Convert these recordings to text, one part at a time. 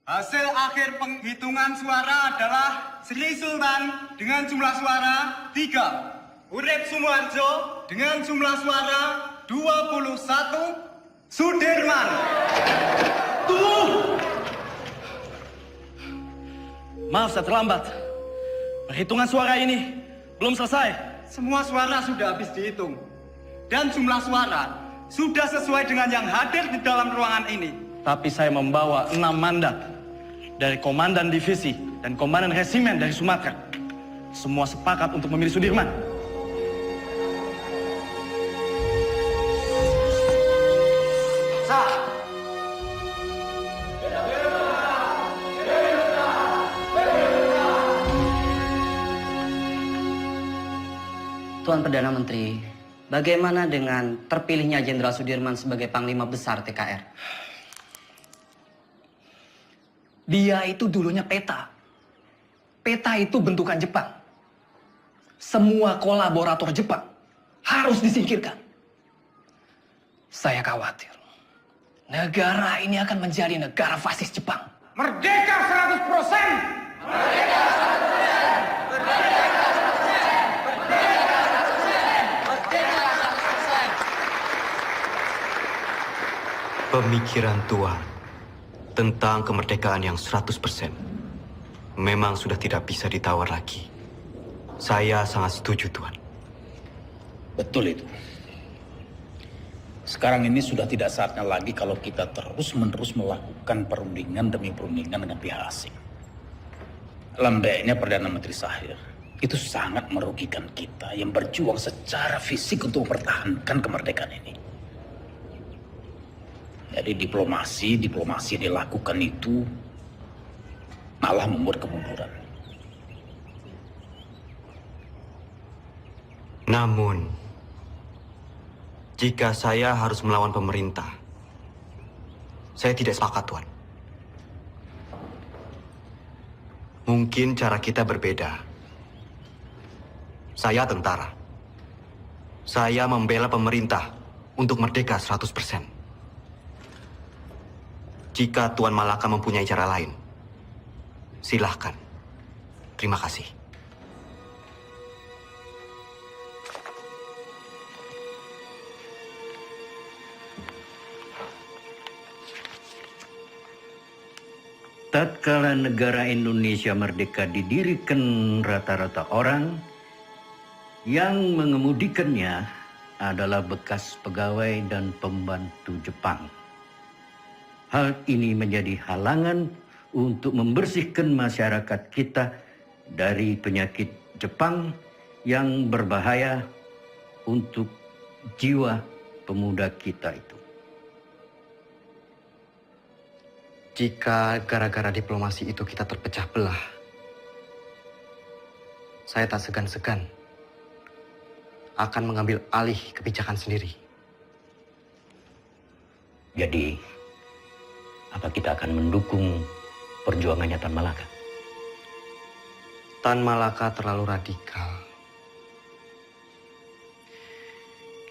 Hasil akhir penghitungan suara adalah Sri Sultan dengan jumlah suara 3. Urip Sumoharjo dengan jumlah suara 21. Sudirman. Tuh! Maaf saya terlambat. Perhitungan suara ini belum selesai. Semua suara sudah habis dihitung. Dan jumlah suara sudah sesuai dengan yang hadir di dalam ruangan ini. Tapi saya membawa 6 mandat dari Komandan Divisi dan Komandan Resimen dari Sumatera. Semua sepakat untuk memilih Sudirman. Tuan Perdana Menteri, bagaimana dengan terpilihnya Jenderal Sudirman sebagai Panglima Besar TKR? Dia itu dulunya peta. Peta itu bentukan Jepang. Semua kolaborator Jepang harus disingkirkan. Saya khawatir negara ini akan menjadi negara fasis Jepang. Merdeka 100%! Merdeka 100%! Merdeka 100%! Pemikiran Tuan tentang kemerdekaan yang 100% memang sudah tidak bisa ditawar lagi. Saya sangat setuju, Tuan. Betul itu. Sekarang ini sudah tidak saatnya lagi kalau kita terus-menerus melakukan perundingan demi perundingan dengan pihak asing. Lembeknya Perdana Menteri Shahir itu sangat merugikan kita yang berjuang secara fisik untuk mempertahankan kemerdekaan ini. Jadi diplomasi yang dilakukan itu malah membuat kemunduran. Namun, jika saya harus melawan pemerintah, saya tidak sepakat, Tuan. Mungkin cara kita berbeda. Saya tentara. Saya membela pemerintah untuk merdeka 100%. Jika Tuan Malaka mempunyai cara lain, silahkan. Terima kasih. Tatkala negara Indonesia merdeka didirikan rata-rata orang yang mengemudikannya adalah bekas pegawai dan pembantu Jepang. Hal ini menjadi halangan untuk membersihkan masyarakat kita dari penyakit Jepang yang berbahaya untuk jiwa pemuda kita itu. Jika gara-gara diplomasi itu kita terpecah belah, saya tak segan-segan akan mengambil alih kebijakan sendiri. Jadi, apa kita akan mendukung perjuangannya Tan Malaka? Tan Malaka terlalu radikal.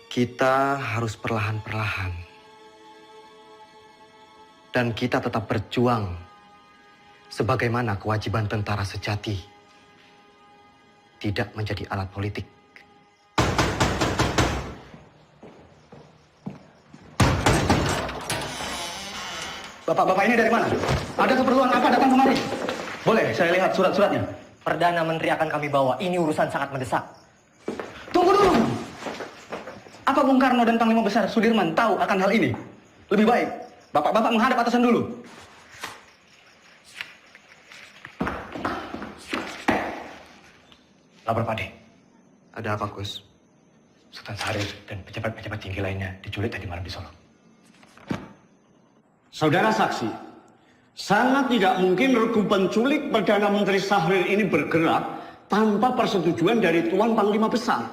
Kita harus perlahan-perlahan. Dan kita tetap berjuang sebagaimana kewajiban tentara sejati. Tidak menjadi alat politik. Bapak-bapak ini dari mana? Ada keperluan apa datang kemari? Boleh saya lihat surat-suratnya? Perdana Menteri akan kami bawa. Ini urusan sangat mendesak. Tunggu dulu! Apa Bung Karno dan Panglima Besar Sudirman tahu akan hal ini? Lebih baik, bapak-bapak menghadap atasan dulu. Lapor Pade. Ada apa, Gus? Sultan Syahrir dan pejabat-pejabat tinggi lainnya diculik tadi malam di Solo. Saudara saksi, sangat tidak mungkin regu penculik Perdana Menteri Syahrir ini bergerak tanpa persetujuan dari Tuan Panglima Besar.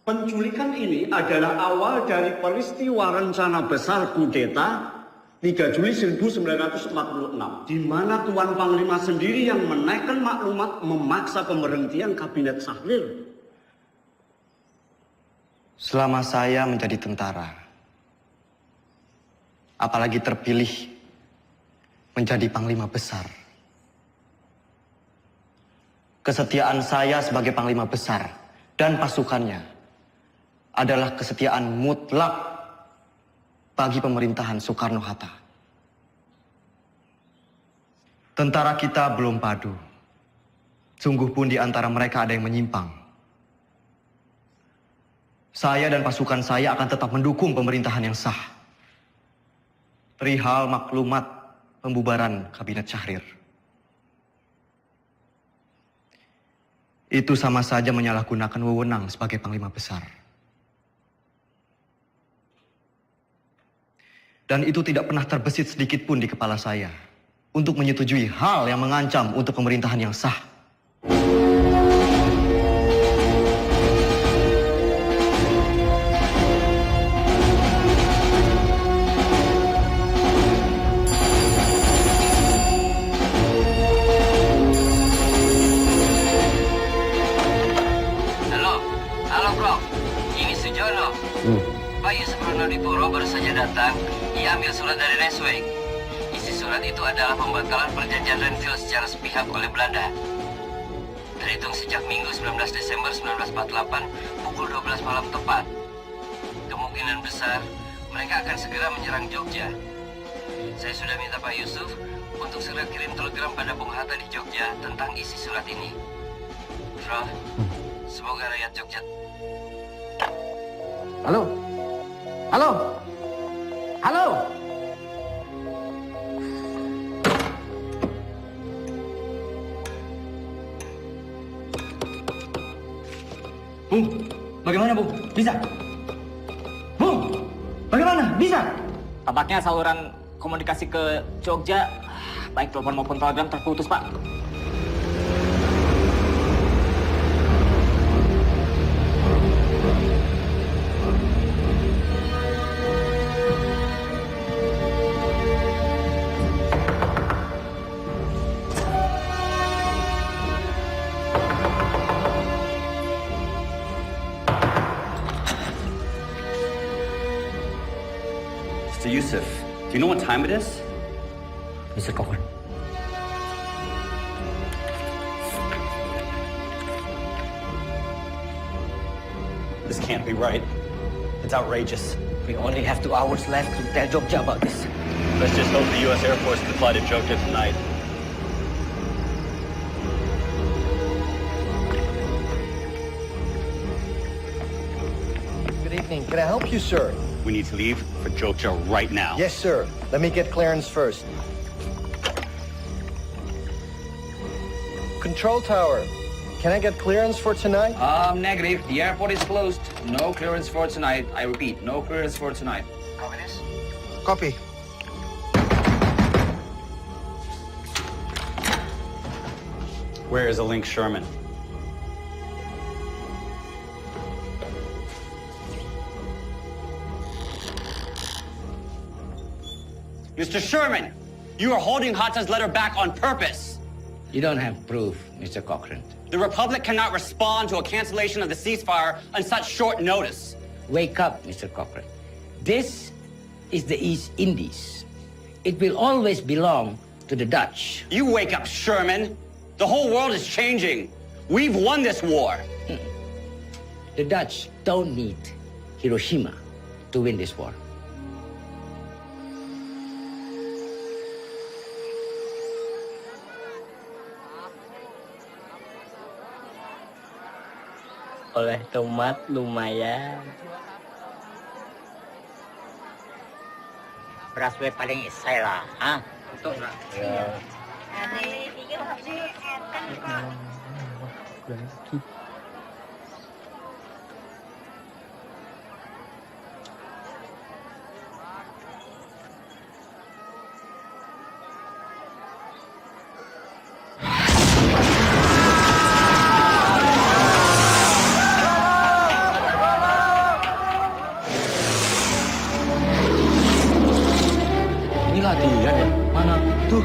Penculikan ini adalah awal dari peristiwa rencana besar kudeta 3 Juli 1946, di mana Tuan Panglima sendiri yang menaikkan maklumat memaksa pemberhentian Kabinet Syahrir. Selama saya menjadi tentara, apalagi terpilih menjadi Panglima Besar. Kesetiaan saya sebagai Panglima Besar dan pasukannya adalah kesetiaan mutlak bagi pemerintahan Soekarno-Hatta. Tentara kita belum padu. Sungguh pun di antara mereka ada yang menyimpang. Saya dan pasukan saya akan tetap mendukung pemerintahan yang sah. Perihal maklumat pembubaran Kabinet Syahrir. Itu sama saja menyalahgunakan wewenang sebagai Panglima Besar. Dan itu tidak pernah terbesit sedikit pun di kepala saya untuk menyetujui hal yang mengancam untuk pemerintahan yang sah. Halo bro, ini Sujono. Pak Yusuf Pronodipuro baru saja datang. Ia ambil surat dari Resweg. Isi surat itu adalah pembatalan perjanjian Renville secara sepihak oleh Belanda. Terhitung sejak Minggu 19 Desember 1948 pukul 12 malam tepat. Kemungkinan besar mereka akan segera menyerang Jogja. Saya sudah minta Pak Yusuf untuk segera kirim telegram pada Bung Hatta di Jogja tentang isi surat ini. Bro, semoga rakyat Jogja. Halo? Halo? Halo? Bung, bagaimana Bung? Bisa? Bung, bagaimana? Bisa? Tampaknya saluran komunikasi ke Jogja, baik telepon maupun telegram terputus, Pak. Mr. Yusuf, do you know what time it is? Mr. Cochrane. This can't be right. It's outrageous. We only have 2 hours left to tell Jogja about this. Let's just hope the U.S. Air Force can fly to Jogja tonight. Good evening. Can I help you, sir? We need to leave for Jogja right now. Yes, sir. Let me get clearance first. Control tower. Can I get clearance for tonight? Negative. The airport is closed. No clearance for tonight. I repeat, no clearance for tonight. Copy. Where is a Link Sherman? Mr. Sherman, you are holding Hatta's letter back on purpose. You don't have proof, Mr. Cochrane. The Republic cannot respond to a cancellation of the ceasefire on such short notice. Wake up, Mr. Cochrane. This is the East Indies. It will always belong to the Dutch. You wake up, Sherman. The whole world is changing. We've won this war. The Dutch don't need Hiroshima to win this war. Oleh tomat lumayan. Beras we paling isai lah, ah? Betul lah. Ya. Ini latihan ya? Mana? Tuh.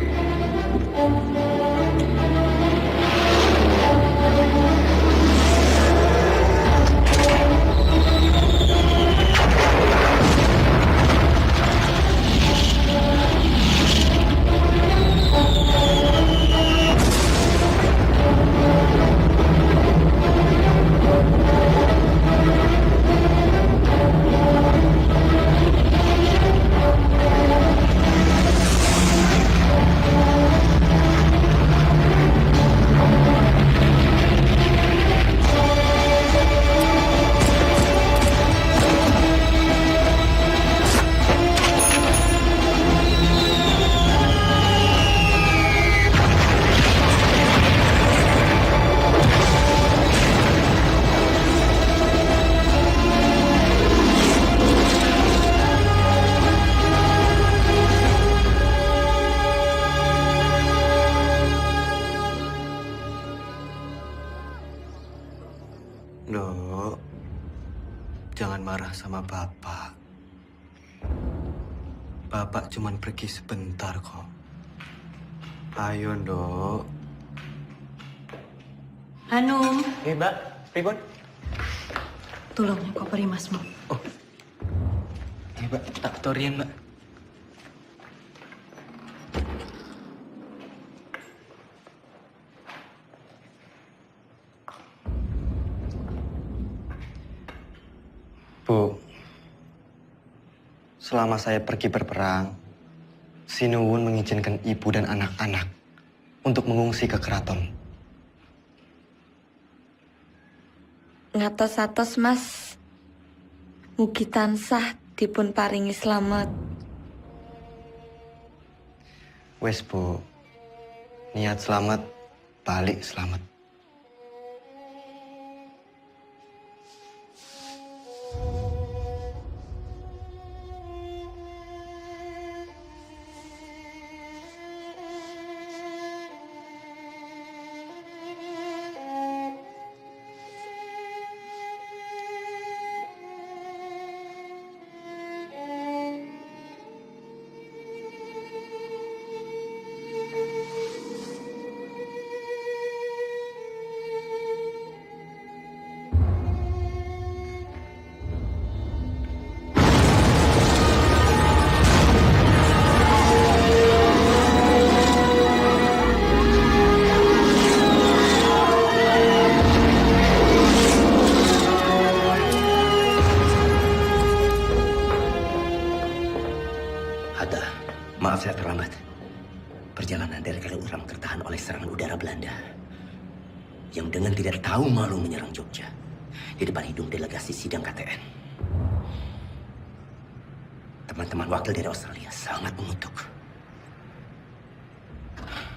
marah sama Bapak. Bapak cuman pergi sebentar kok. Ayo, Nduk. Hanum, Mbak, pripun? tolong koperi Masmu. Mbak, tak torian, Mbak. Bu, selama saya pergi berperang, Sinuwun mengizinkan ibu dan anak-anak untuk mengungsi ke keraton. Ngatos-atos Mas, mugi tansah dipun paringi slamet. Wes Bu, niat selamat, balik selamat. Hatta, maaf saya terlambat. Perjalanan dari Kaliurang tertahan oleh serangan udara Belanda yang dengan tidak tahu malu menyerang Jogja di depan hidung delegasi sidang KTN. Teman-teman wakil dari Australia sangat mengutuk.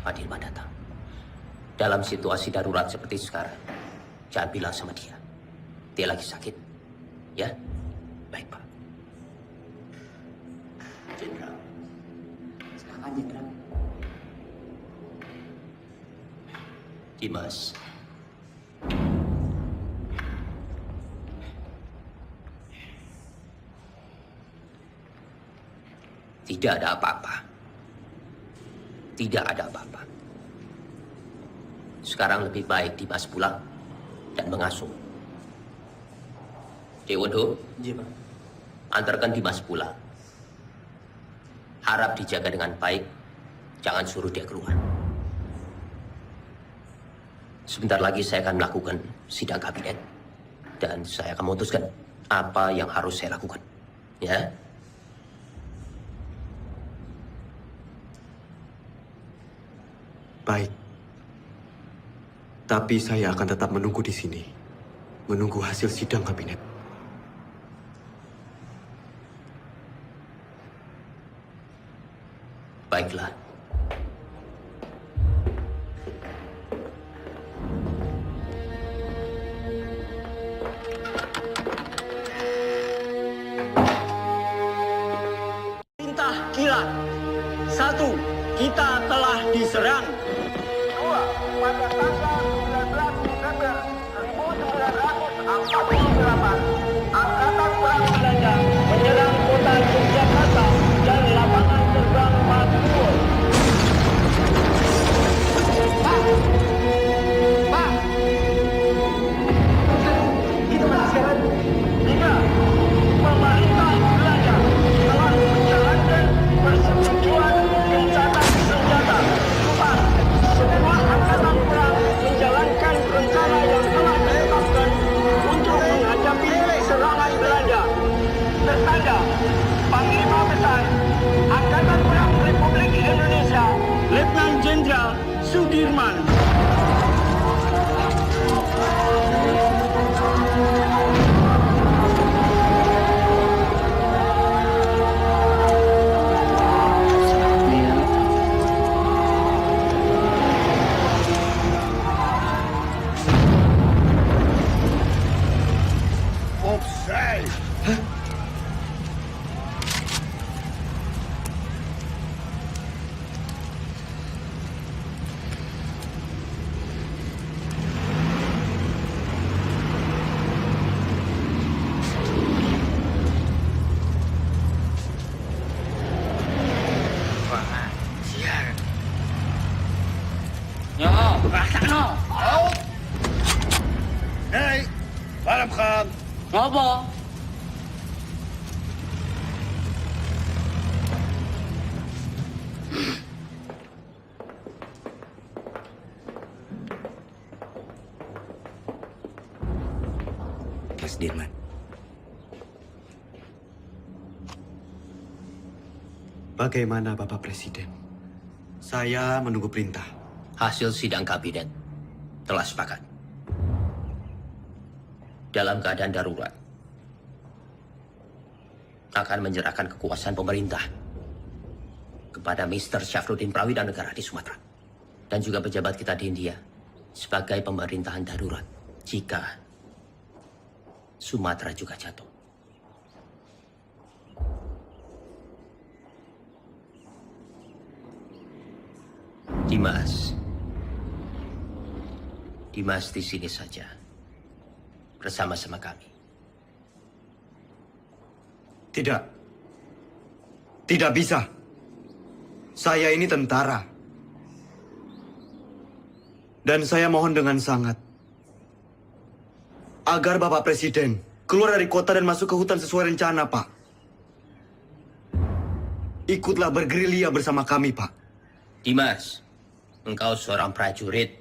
Pak Dirman datang. Dalam situasi darurat seperti sekarang, jangan bilang sama dia. Dia lagi sakit. Ya? Baik, Pak. Jenderal. Silakan, Jenderal. Dimas. Tidak ada apa-apa. Tidak ada apa-apa. Sekarang lebih baik Dimas pulang dan mengasuh. Dewondo, antarkan Dimas pulang. Harap dijaga dengan baik, jangan suruh dia keluar. Sebentar lagi saya akan melakukan sidang kabinet dan saya akan memutuskan apa yang harus saya lakukan. Ya? Baik. Tapi saya akan tetap menunggu di sini. Menunggu hasil sidang kabinet. Baiklah. Perintah kilat. 1. Kita telah diserang. 2. Pada tanggal 19 Desember 1948, Angkatan Perang Belanda menyerang kota Yogyakarta dan lapangan terbang Matkul. Pak! Itu sekarang. 3. Pemerintah Belanda telah menjalankan persetujuan gencatan senjata. 4. Semua angkatan perang menjalankan rencana yang telah ditetapkan untuk menghadapi serangan Belanda. Tertanda, Panglima Besar Angkatan Perang Republik Indonesia, Letnan Jenderal Sudirman. Ngopo? Mas Dirman. Bagaimana Bapak Presiden? Saya menunggu perintah. Hasil sidang kabinet telah sepakat. Dalam keadaan darurat, akan menyerahkan kekuasaan pemerintah kepada Mr. Syafruddin Prawidanegara di Sumatera. Dan juga pejabat kita di India sebagai pemerintahan darurat jika Sumatera juga jatuh. Dimas di sini saja bersama-sama kami. Tidak. Tidak bisa. Saya ini tentara. Dan saya mohon dengan sangat agar Bapak Presiden keluar dari kota dan masuk ke hutan sesuai rencana, Pak. Ikutlah bergerilya bersama kami, Pak. Dimas, engkau seorang prajurit.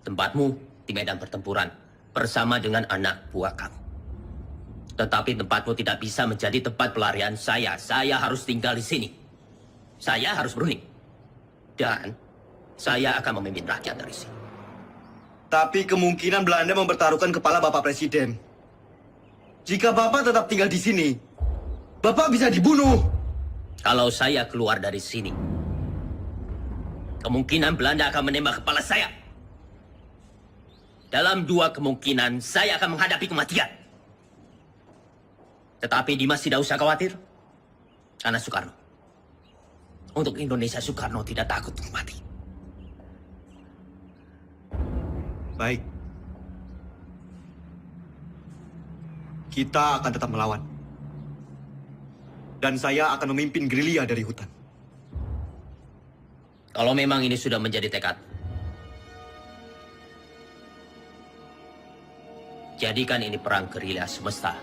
Tempatmu di medan pertempuran bersama dengan anak buah kamu. Tetapi tempatmu tidak bisa menjadi tempat pelarian saya. Saya harus tinggal di sini. Saya harus berunding. Dan saya akan memimpin rakyat dari sini. Tapi kemungkinan Belanda mempertaruhkan kepala Bapak Presiden. Jika Bapak tetap tinggal di sini, Bapak bisa dibunuh. Kalau saya keluar dari sini, kemungkinan Belanda akan menembak kepala saya. Dalam dua kemungkinan, saya akan menghadapi kematian. Tetapi Dimas tidak usah khawatir. Karena Soekarno. Untuk Indonesia, Soekarno tidak takut untuk mati. Baik. Kita akan tetap melawan. Dan saya akan memimpin gerilya dari hutan. Kalau memang ini sudah menjadi tekad, jadikan ini perang gerilya semesta.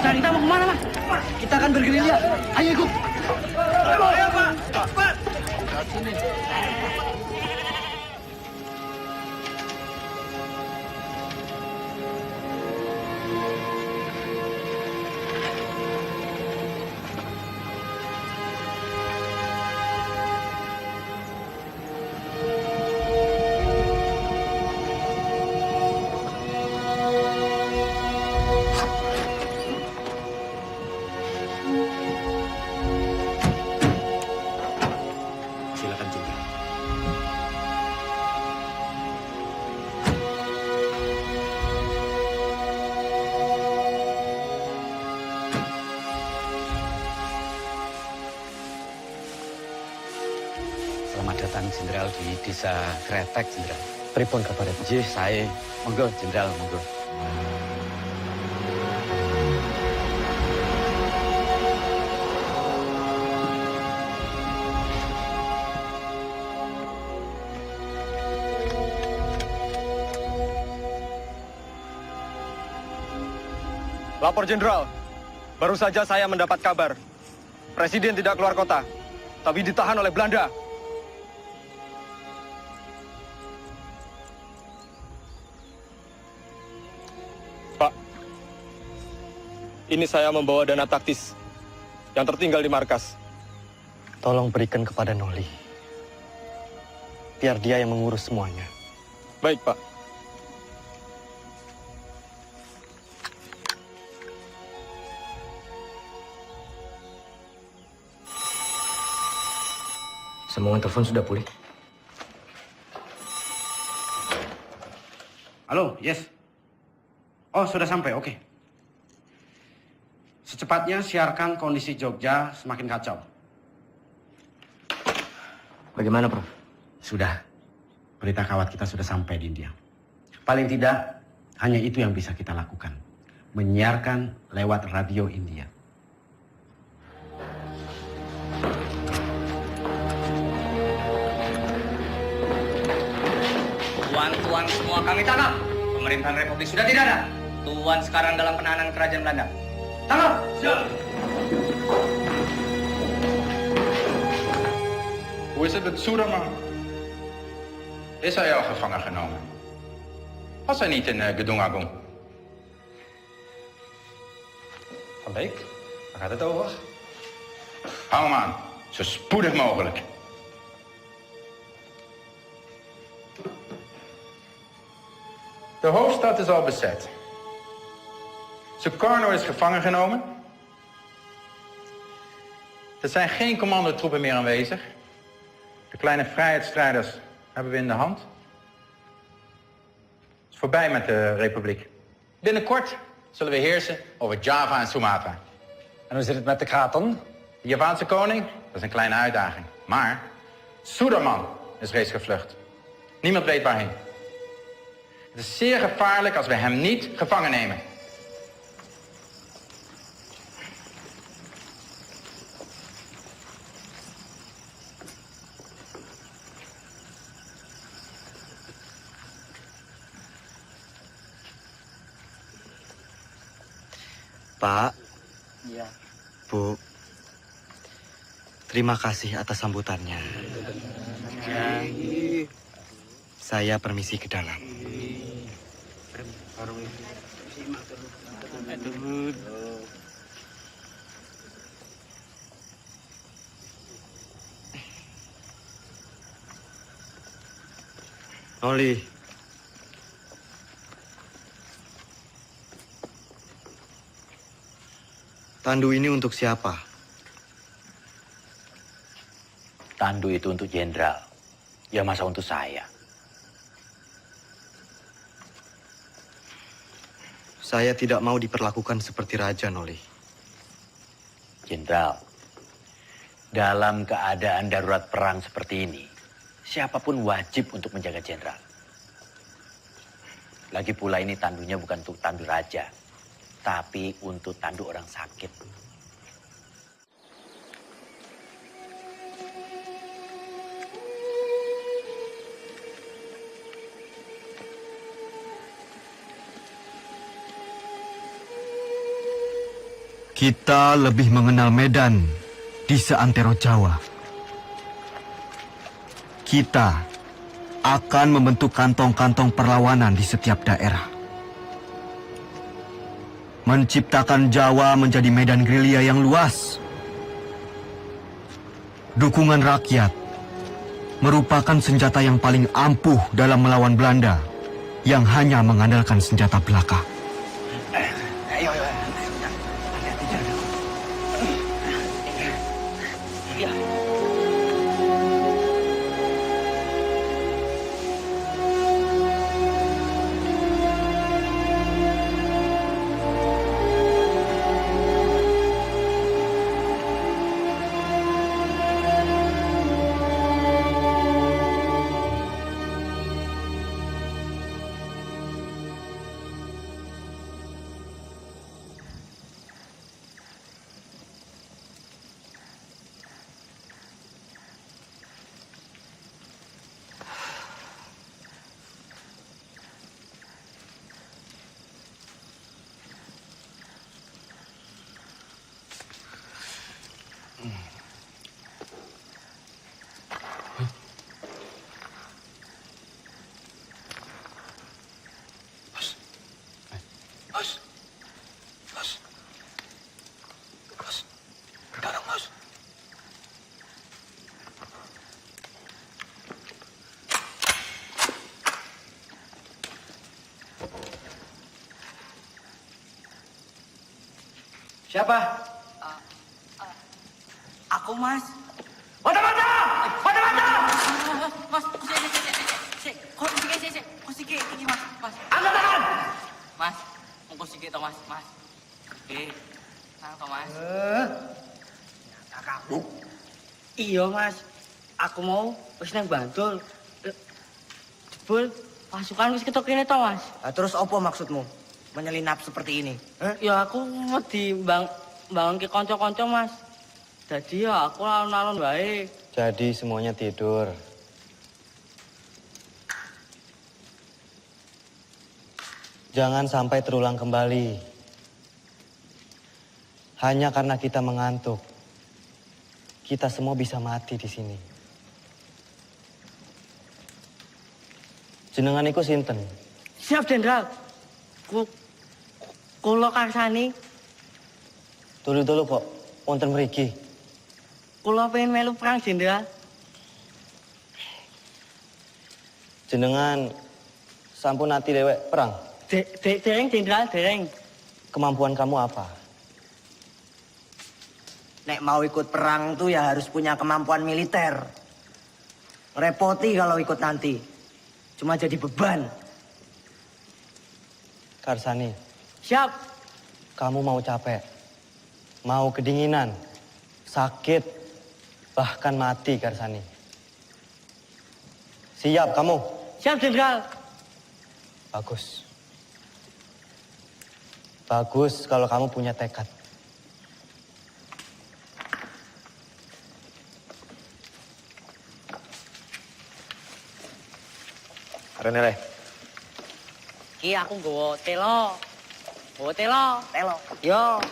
Kita mau kemana, Mas? Kita akan bergerilya. Ayo ikut. Ayo, Pak. Cepat. Silakan, Jenderal. Selamat datang, Jenderal, di Desa Kretek, Jenderal. Pripun kabar? Jih, saya. Monggo, Jenderal, monggo. Lapor Jenderal, baru saja saya mendapat kabar. Presiden tidak keluar kota, tapi ditahan oleh Belanda. Pak, ini saya membawa dana taktis yang tertinggal di markas. Tolong berikan kepada Noli. Biar dia yang mengurus semuanya. Baik, Pak. Sambungan telepon sudah pulih. Halo, yes. Oh, sudah sampai, oke. Secepatnya siarkan kondisi Jogja semakin kacau. Bagaimana, Prof? Sudah. Berita kawat kita sudah sampai di India. Paling tidak, hanya itu yang bisa kita lakukan. Menyiarkan lewat radio India. Tuan-tuan semua kami tangkap. Pemerintahan Republik sudah tidak ada. Tuan sekarang dalam penahanan kerajaan Belanda. Tangkap! Siap! Hoe is het met Soederman? Is hij al gevangen genomen? Was hij niet in Gedung Agung? Van Beek, waar gaat het over? Hou hem aan, zo spoedig mogelijk. De hoofdstad is al bezet. Sukarno is gevangen genomen. Er zijn geen commandotroepen meer aanwezig. De kleine vrijheidsstrijders hebben we in de hand. Het is voorbij met de republiek. Binnenkort zullen we heersen over Java en Sumatra. En hoe zit het met de kraton? De Javaanse koning, dat is een kleine uitdaging. Maar Suderman is reeds gevlucht. Niemand weet waarheen. Het is zeer gevaarlijk als we hem niet gevangen nemen. Pak, Iya. Bu, terima kasih atas sambutannya. Saya permisi ke dalam. Noli, tandu ini untuk siapa? Tandu itu untuk jenderal. Ya masa untuk saya. Saya tidak mau diperlakukan seperti raja, Noli. Jenderal, dalam keadaan darurat perang seperti ini, siapapun wajib untuk menjaga jenderal. Lagi pula ini tandunya bukan untuk tandu raja, tapi untuk tandu orang sakit. Kita lebih mengenal Medan di seantero Jawa. Kita akan membentuk kantong-kantong perlawanan di setiap daerah. Menciptakan Jawa menjadi medan gerilya yang luas. Dukungan rakyat merupakan senjata yang paling ampuh dalam melawan Belanda yang hanya mengandalkan senjata belaka. Siapa? Aku, Mas. Mata-mata! Mata-mata! Mas. Nang to, Mas. Nyata kamu. Iya, Mas. Aku mau wis nang Bantul. Jebul pasukan wis ketok kene to, Mas. Terus apa maksudmu? Menyelinap seperti ini? Ya aku wedi bangun ke kanca-kanca, Mas. Jadi ya aku alon-alon wae. Jadi semuanya tidur. Jangan sampai terulang kembali. Hanya karena kita mengantuk, kita semua bisa mati di sini. Jenengan iku sinten? Siap, Jenderal. Kula karsani. Dulu kok, wonten mriki. Kula pengen melu perang, Jenderal. Jenengan sampun ati dewek perang. Dereng, Jenderal, dereng. Kemampuan kamu apa? Nek mau ikut perang tuh ya harus punya kemampuan militer. Repoti kalau ikut nanti. Cuma jadi beban. Karsani. Siap. Kamu mau capek, mau kedinginan, sakit, bahkan mati, Karsani. Siap kamu? Siap, Jenderal. Bagus. Bagus kalau kamu punya tekad. Rene, Ki aku nggawa telo. Nggawa telo. Yo.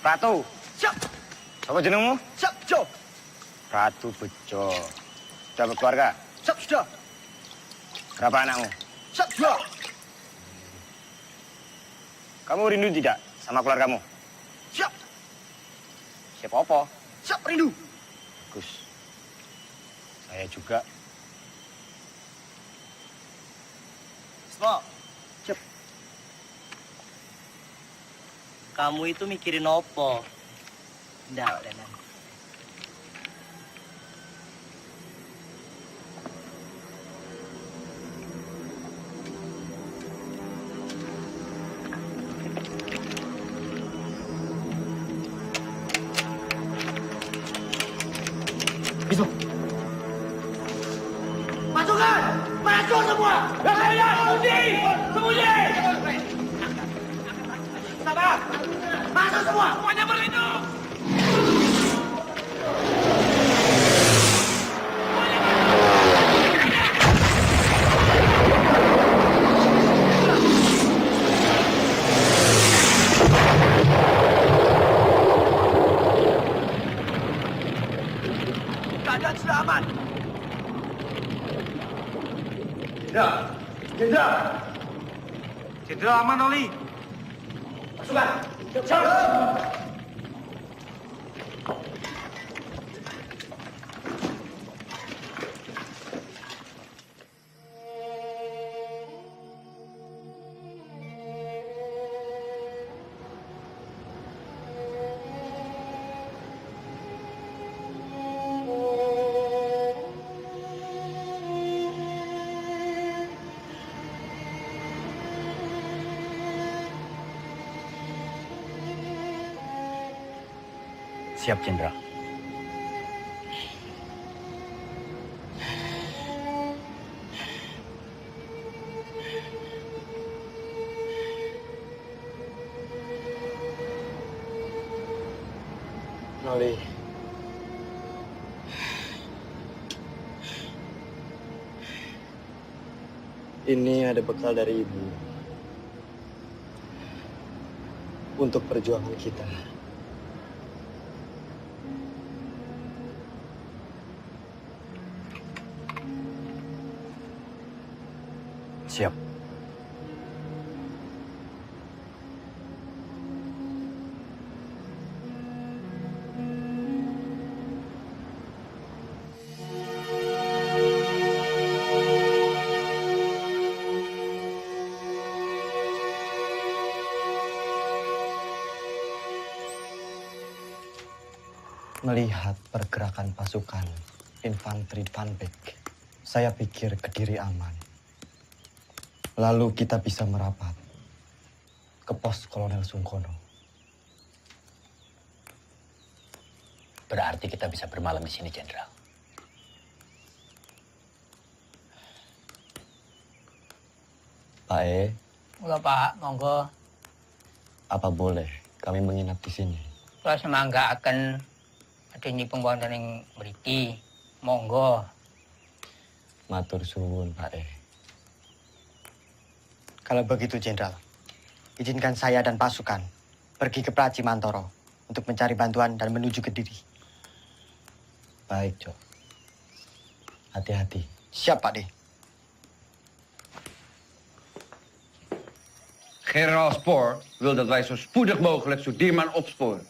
Ratu. Siap. Apa jenengmu? Siap, Jo. Ratu Bejo. Sudah berkeluarga? Siap, sudah. Berapa anakmu? Siap, sudah. Kamu rindu tidak sama keluargamu? Siap. Siapa apa? Siap, rindu. Bagus. Saya juga. Semua. Siap. Kamu itu mikirin apa? Nggak, Renan. Bisa. Pasukan! Maju semua! Sembunyi! Sembunyi! Sabar! Masuk semua! Semuanya berlindung! Keadaan sudah aman. Jenderal aman, Oli. Pasukan! Siap! Siap, Jenderal. Noli. Ini ada bekal dari Ibu. Untuk perjuangan kita. Siap. Melihat pergerakan pasukan infanteri Van Beek, saya pikir Kediri aman. Lalu kita bisa merapat ke pos Kolonel Sungkono. Berarti kita bisa bermalam di sini, Jenderal. Pak E, Mula Pak, monggo. apa boleh kami menginap di sini? Kula semangga akan adeni pembuatan yang mriki. Monggo. Matur suwun, Pak E. Kalau begitu, Jenderal, izinkan saya dan pasukan pergi ke Praci Mantoro untuk mencari bantuan dan menuju Kediri. Baik, Cok. Hati-hati. Siap, Pak D. Generaal Spoor wil dat wij zo spoedig mogelijk Sudirman opsporen.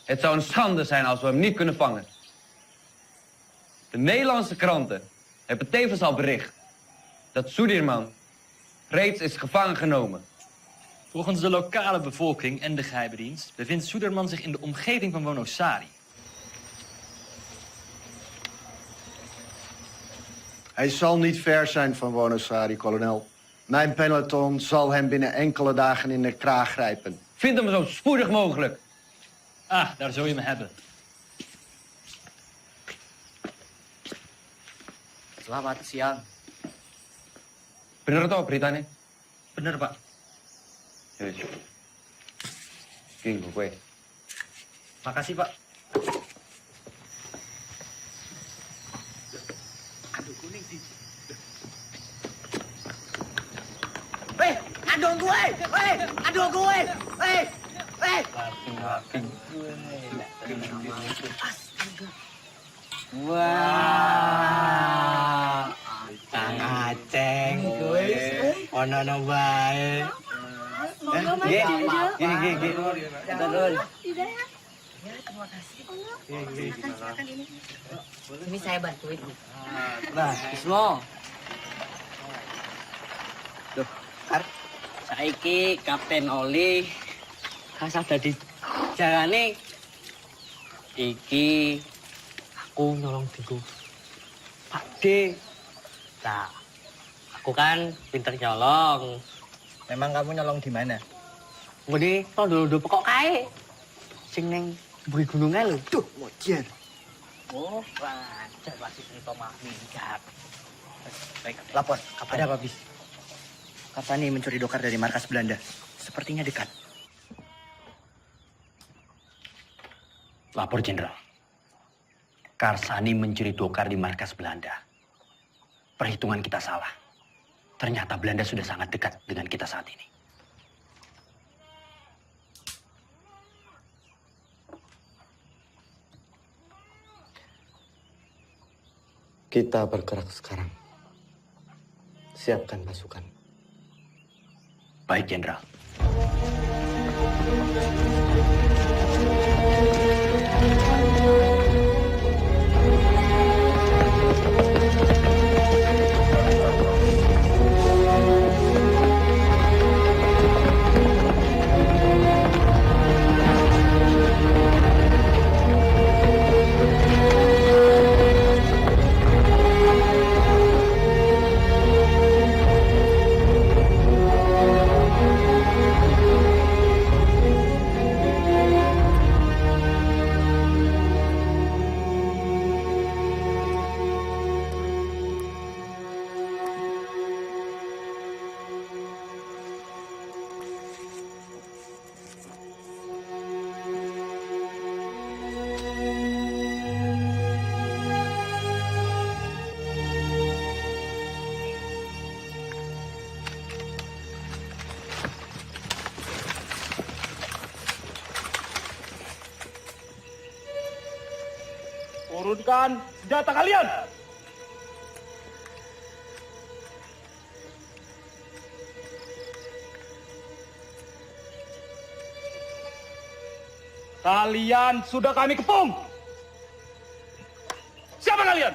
Het zou een schande zijn als we hem niet kunnen vangen. De Nederlandse kranten hebben tevens al bericht dat Sudirman reeds is gevangen genomen. Volgens de lokale bevolking en de geheime dienst bevindt Suderman zich in de omgeving van Wonosari. Hij zal niet ver zijn van Wonosari, kolonel. Mijn peloton zal hem binnen enkele dagen in de kraag grijpen. Vind hem zo spoedig mogelijk. Ah, daar zul je me hebben. Selamat siang. Bener toh beritanya? Bener, Pak. Ya, King, gue. Makasih, Pak. Weh, aduh gue! Weh, aduh gue! Weh, weh! Wah, Kang Aceng gue. Ono bae. Semoga Mas Gini. Turun. Terima kasih. Silakan ini. Ini saya bantuin. Nah, Bismo. Duh, saiki Kapten Oli kasah dadi jalane iki aku nyolong diku Pak D. Nah, aku kan pinter nyolong. Memang kamu nyolong di mana? Ngene tondo-tondo pokok kae. Sing ning buri gunungan lho. Duh, mojer. Oh, lancar masih cerita mah minggat. Baik, lapor. Ada apa, Bis? Karsani mencuri dokar dari markas Belanda. Sepertinya dekat. Lapor, Jenderal. Karsani mencuri dokar di markas Belanda. Perhitungan kita salah. Ternyata Belanda sudah sangat dekat dengan kita saat ini. Kita bergerak sekarang. Siapkan pasukan. Baik, Jenderal. Turunkan senjata kalian! Kalian sudah kami kepung! Siapa kalian?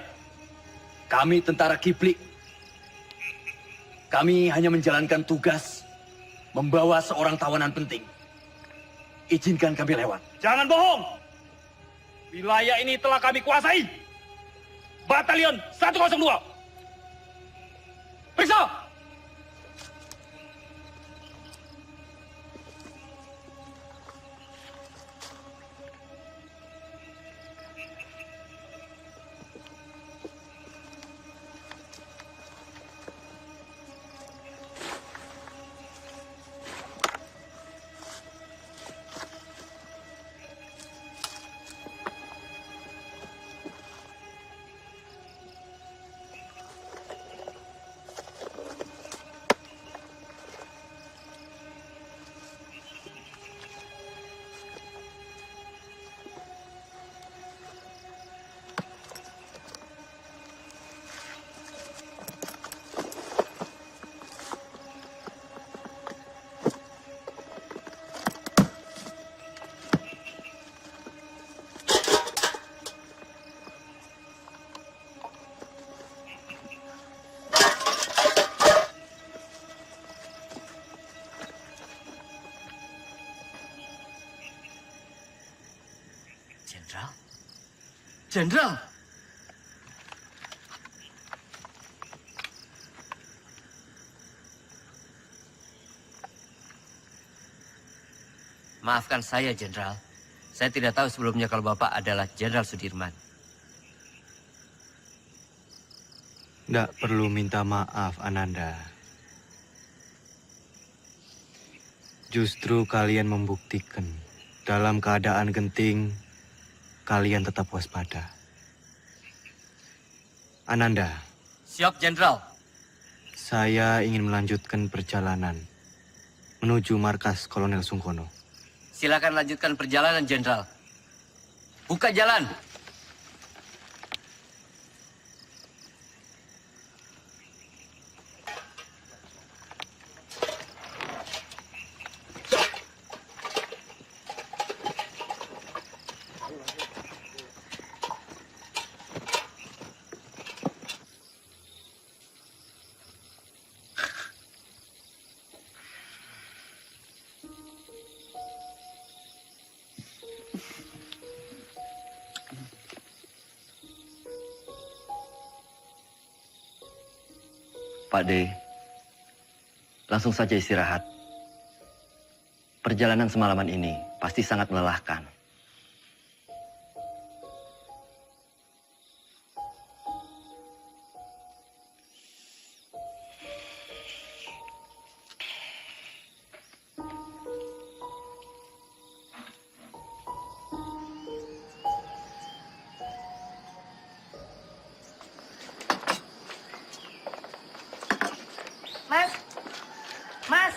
Kami tentara Kiplik. Kami hanya menjalankan tugas membawa seorang tawanan penting. Izinkan kami lewat. Jangan bohong! Wilayah ini telah kami kuasai. Batalion 102. Periksa! Jenderal? Jenderal! Maafkan saya, Jenderal. Saya tidak tahu sebelumnya kalau Bapak adalah Jenderal Sudirman. Tidak perlu minta maaf, Ananda. Justru kalian membuktikan dalam keadaan genting, kalian tetap waspada. Ananda. Siap, Jenderal. Saya ingin melanjutkan perjalanan menuju markas Kolonel Sungkono. Silakan lanjutkan perjalanan, Jenderal. Buka jalan. Pak D, langsung saja istirahat. Perjalanan semalaman ini pasti sangat melelahkan. Mas, Mas,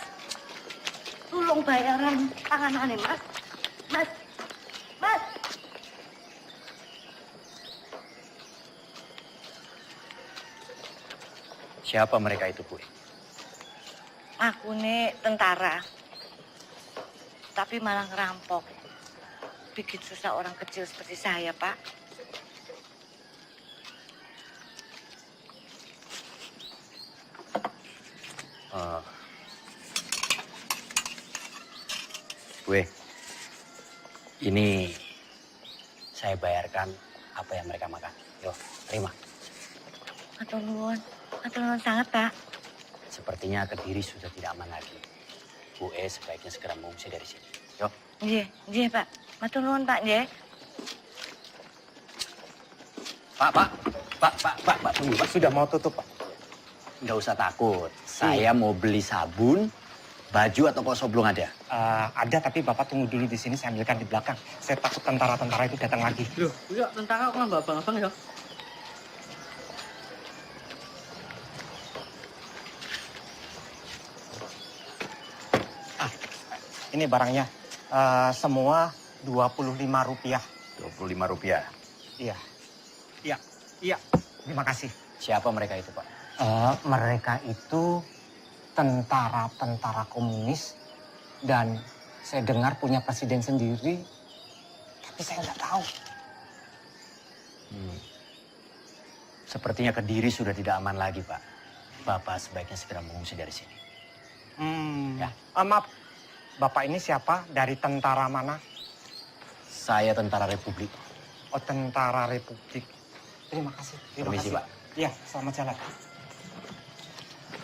tolong bayaran tanganane, Mas. Mas, Mas. Siapa mereka itu, Bu? Aku nih tentara, tapi malah ngerampok. Bikin susah orang kecil seperti saya, Pak. Gue, ini saya bayarkan apa yang mereka makan. Yo, terima. Atur nuwun sangat, Pak. Sepertinya Kediri sudah tidak aman lagi. Bu sebaiknya segera mengungsi dari sini. Yo. Nggih, Pak. Matur nuwun, Pak, nggih. Pak, tunggu, Pak. Sudah mau tutup, Pak. Nggak usah takut. Saya mau beli sabun, baju atau kosong belum ada? Ada, tapi Bapak tunggu dulu di sini, saya ambilkan di belakang. Saya takut tentara-tentara itu datang lagi. Loh, iya, tentara kok nggak abang-abang ya? Ini barangnya. Semua Rp25. Rp25? Iya. Terima kasih. Siapa mereka itu, Pak? Mereka itu tentara-tentara komunis dan saya dengar punya presiden sendiri, tapi saya nggak tahu. Sepertinya Kediri sudah tidak aman lagi, Pak. Bapak sebaiknya segera mengungsi dari sini. Ya. Maaf, Bapak ini siapa? Dari tentara mana? Saya tentara Republik. Tentara Republik. Terima kasih. Terima Permisi, kasih. Pak. Iya, selamat jalan.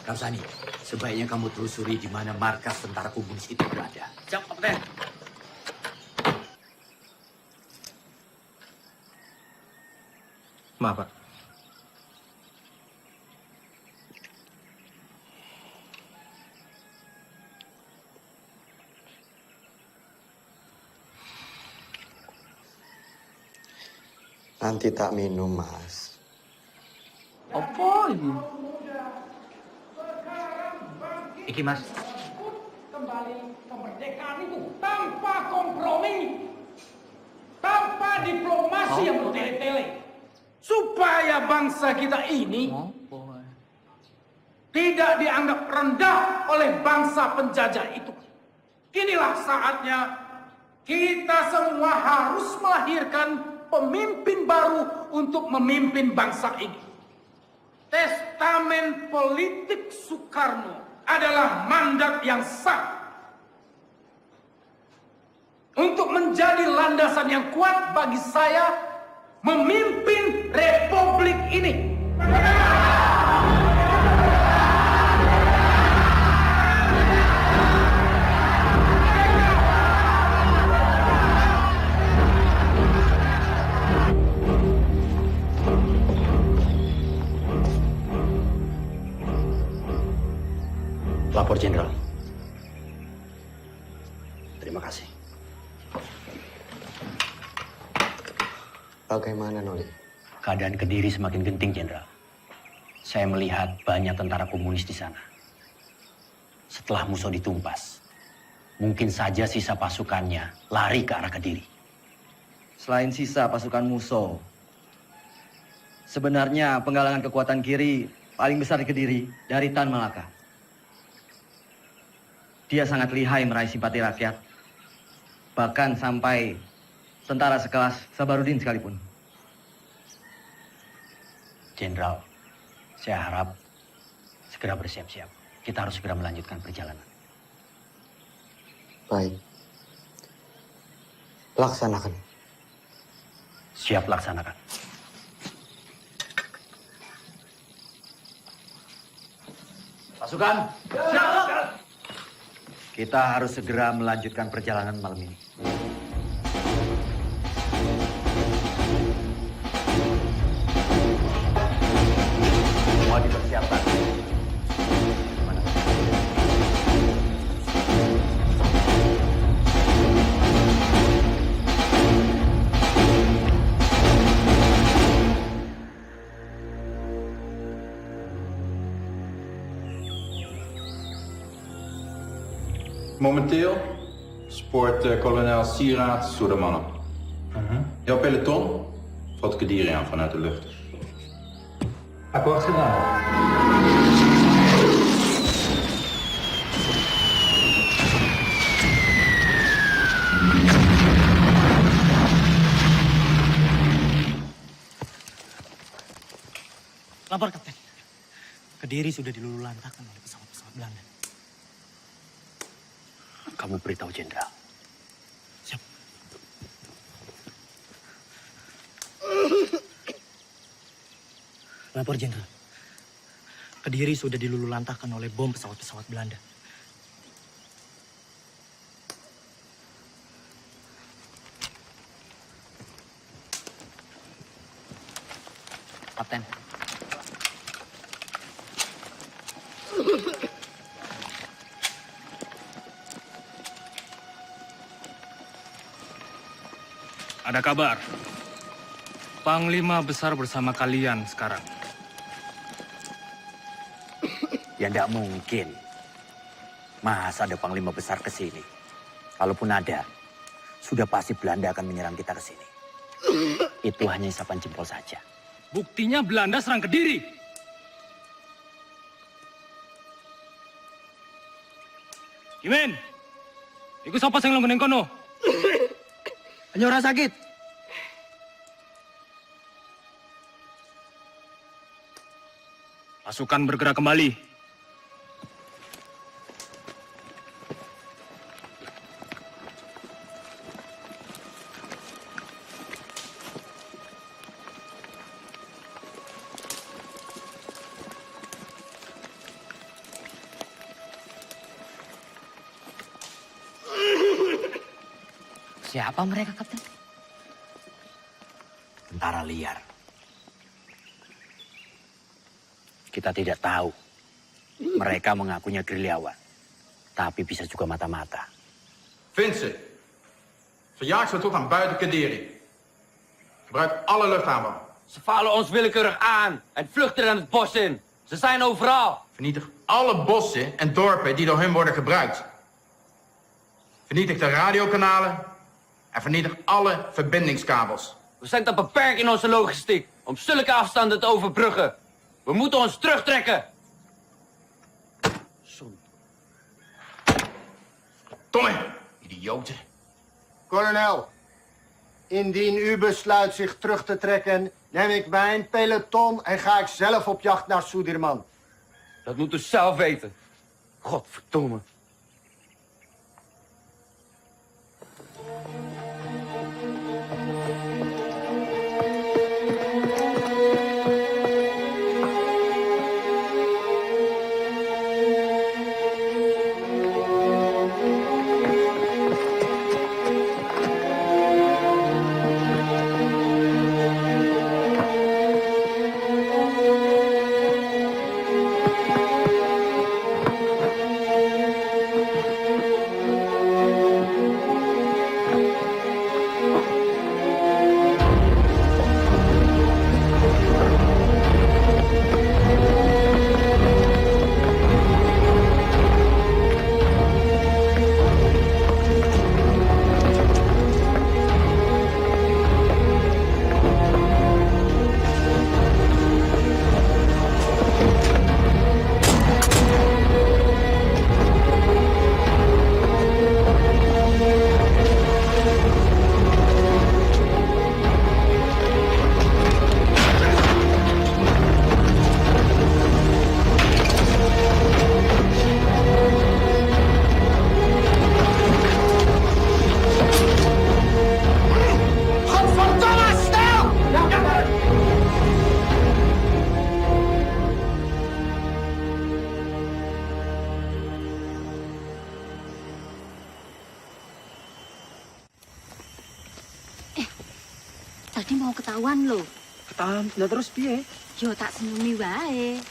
Ramsani, sebaiknya kamu telusuri di mana markas tentara komunis itu berada. Siap, Kapten. Maaf, Pak. Nanti tak minum, Mas. Apa ini? Iki, Mas. Kembali kemerdekaan itu tanpa kompromi, tanpa diplomasi yang bertele-tele, supaya bangsa kita ini tidak dianggap rendah oleh bangsa penjajah itu. Inilah saatnya kita semua harus melahirkan pemimpin baru untuk memimpin bangsa ini. Testamen politik Soekarno adalah mandat yang sah untuk menjadi landasan yang kuat bagi saya memimpin republik ini. Lapor Jenderal. Terima kasih. Bagaimana, Noli? Keadaan Kediri semakin genting, Jenderal. Saya melihat banyak tentara komunis di sana. Setelah Musso ditumpas, mungkin saja sisa pasukannya lari ke arah Kediri. Selain sisa pasukan Musso, sebenarnya penggalangan kekuatan kiri paling besar di Kediri dari Tan Malaka. Dia sangat lihai meraih simpati rakyat, bahkan sampai tentara sekelas Sabarudin sekalipun. Jenderal, saya harap segera bersiap-siap. Kita harus segera melanjutkan perjalanan. Baik. Laksanakan. Siap laksanakan. Pasukan, kita harus segera melanjutkan perjalanan malam ini. Semua dipersiapkan. Momenteel spoort kolonel Sieraad door de mannen. Jouw peloton valt Kediri aan vanuit de lucht. Akkoord gedaan. Lapor, Kapten. Kediri sudah dilululantakkan oleh pesawat-pesawat Belanda. Kamu beritahu Jenderal. Siap. Lapor, Jenderal. Kediri sudah dilululantakkan oleh bom pesawat-pesawat Belanda. Kapten. Ada kabar. Panglima besar bersama kalian sekarang. Ya tidak mungkin. Masa ada panglima besar ke sini? Kalaupun ada, sudah pasti Belanda akan menyerang kita ke sini. Itu hanya isapan jempol saja. Buktinya Belanda serang Kediri. Kimen, ikut siapa yang lo kono? Hanya orang sakit. Pasukan bergerak kembali. Siapa mereka, Kapten? Tentara liar. Kita tidak tahu. Mereka mengakunya gerilyawan. Tapi bisa juga mata-mata. Vind ze. Verjaag ze tot aan buiten Kadiri. Gebruik alle luchthaven. Ze vallen ons willekeurig aan en vluchten dan het bos in. Ze zijn overal. Vernietig alle bossen en dorpen die door hun worden gebruikt. Vernietig de radiokanalen en vernietig alle verbindingskabels. We zijn te beperkt in onze logistiek om zulke afstanden te overbruggen. We moeten ons terugtrekken. Tomme, idioten. Kolonel, indien u besluit zich terug te trekken, neem ik mijn peloton en ga ik zelf op jacht naar Sudirman. Dat moet u zelf weten. Godverdomme. Tadi mau ketahuan loh. Ketahuan, lah terus piye? Yo tak senumi wae.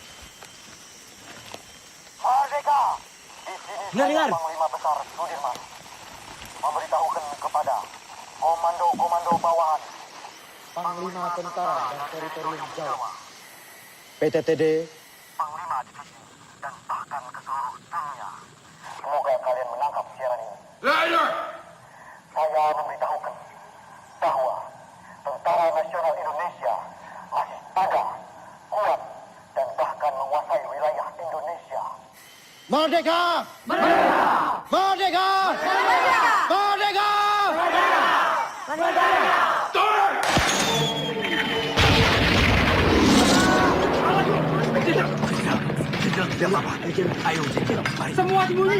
Merdeka! Di sini Dengar. Panglima Besar Sudirman memberitahukan kepada komando-komando bawahan Panglima Tentara dan Teritorium Jawa, PTTD, Panglima Divisi, dan bahkan ke seluruh dunia. Semoga kalian menangkap siaran ini. Luister! Saya memberitahukan bahwa Tentara Nasional Indonesia masih ada, kuat, dan bahkan menguasai wilayah Indonesia. Merdeka! Merdeka! Merdeka! Merdeka! Merdeka! Semua sembunyi!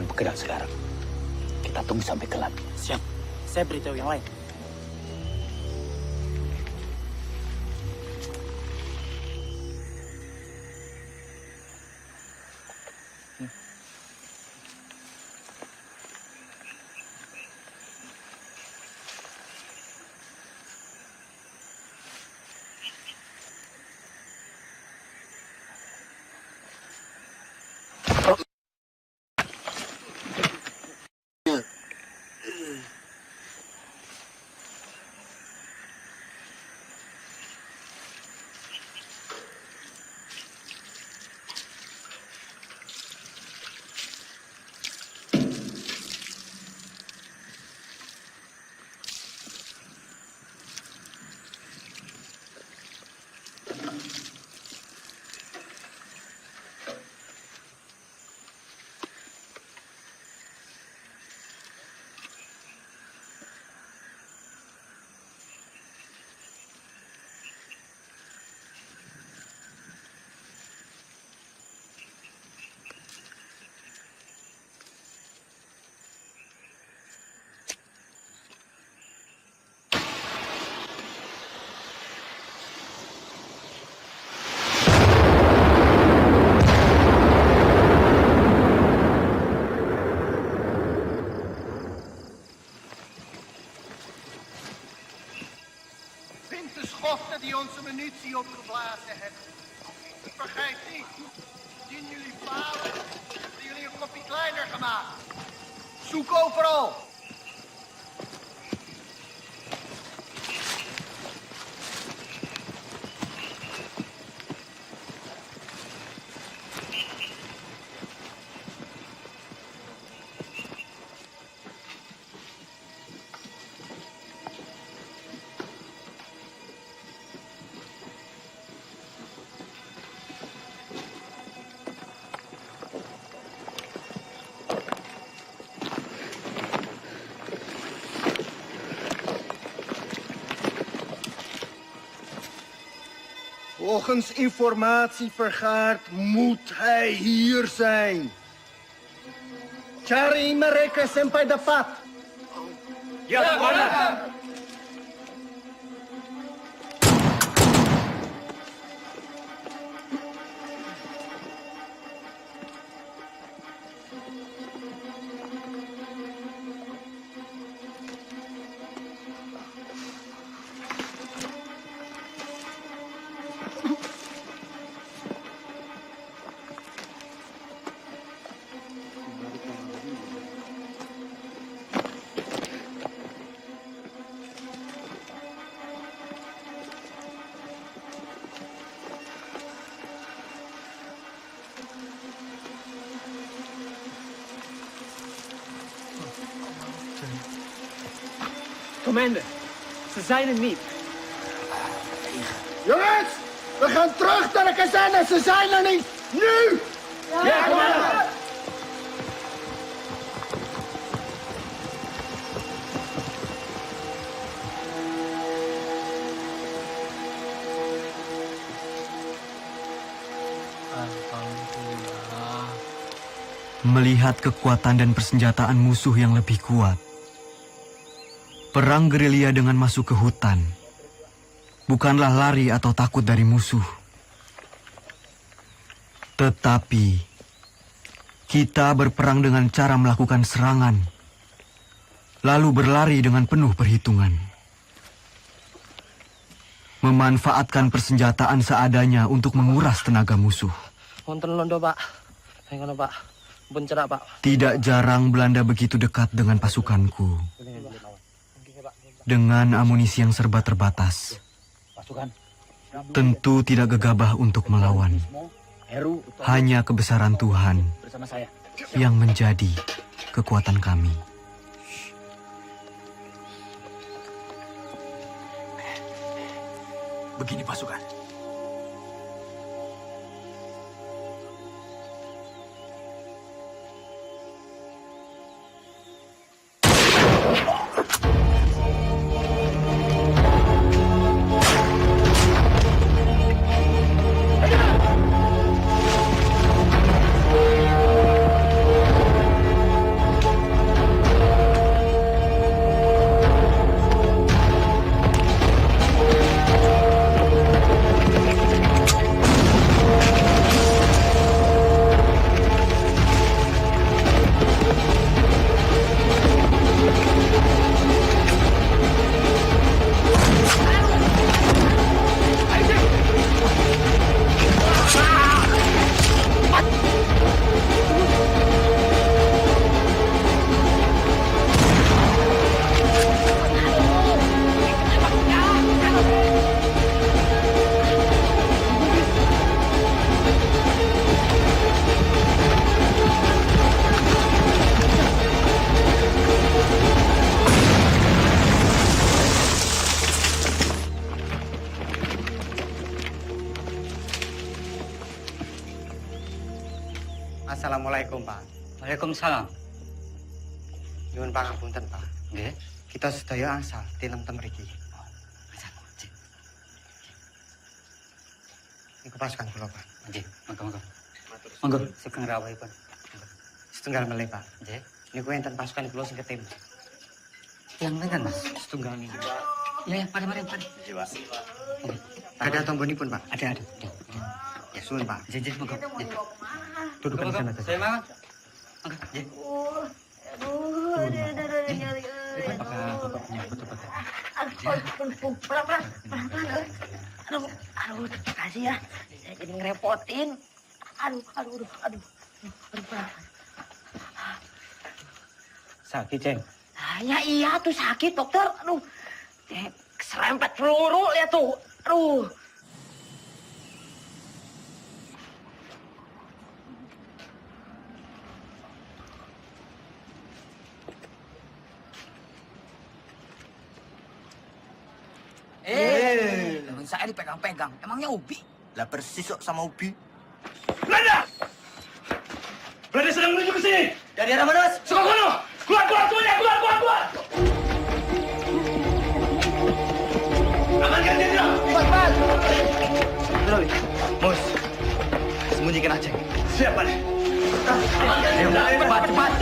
bergerak sekarang. Kita tunggu sampai gelap. Siap. Saya beritahu yang lain. De schoften die onze munitie opgeblazen hebben. Vergeet niet, zien jullie falen, hebben jullie een kopje kleiner gemaakt. Zoek overal. Volgens informatie vergaard moet hij hier zijn. Cari mereka sampai dapat. Ya, Komandan. Commander, ze zijn er niet. Jongens, we gaan terug naar de kazerne. Ze zijn er niet. Nu! Ja, commander! Melihat kekuatan dan persenjataan musuh yang lebih kuat, perang gerilya dengan masuk ke hutan bukanlah lari atau takut dari musuh. Tetapi kita berperang dengan cara melakukan serangan, lalu berlari dengan penuh perhitungan. Memanfaatkan persenjataan seadanya untuk menguras tenaga musuh. Wonten londo, Pak. Hengono, Pak. Bencerak, Pak. Tidak jarang Belanda begitu dekat dengan pasukanku. Dengan amunisi yang serba terbatas, tentu tidak gegabah untuk melawan. Hanya kebesaran Tuhan yang menjadi kekuatan kami. Begini pasukan. Assalamualaikum, Pak. Waalaikumsalam. Nyuwun pangapunten, Pak. Nggih. Kita sedaya asal tinem-tem mriki. Niku pasukan kula, Pak. Nggih, monggo. Monggo, sugeng rawuhipun. Setunggal melih, Pak. Nggih. Niku enten pasukan kula sing ketim. Yang pinten, Mas? Setunggal niku. Ya, mari. Iya, Pak. Ada tombonipun, Pak. Ada. Ya, suwun, Pak. Nggih, monggo. Duduk di sana. Saya mau. Monggo, nggih. Aduh, terima kasih ya. Saya jadi ngerepotin. Aduh. Sakit, Ceng. Ya iya tuh sakit, dokter. Aduh, keserempet peluru lihat tuh. Aduh. Temen saya dipegang-pegang. Emangnya Ubi? Lah persis kok sama Ubi. Belanda! Belanda sedang menuju ke sini! Dari arah mana, Mas? Sukokono! Keluar semuanya! Keluar! Amankan jenderal! Cepat! Mus, sembunyikan aja. Siap, Pak. Cepat!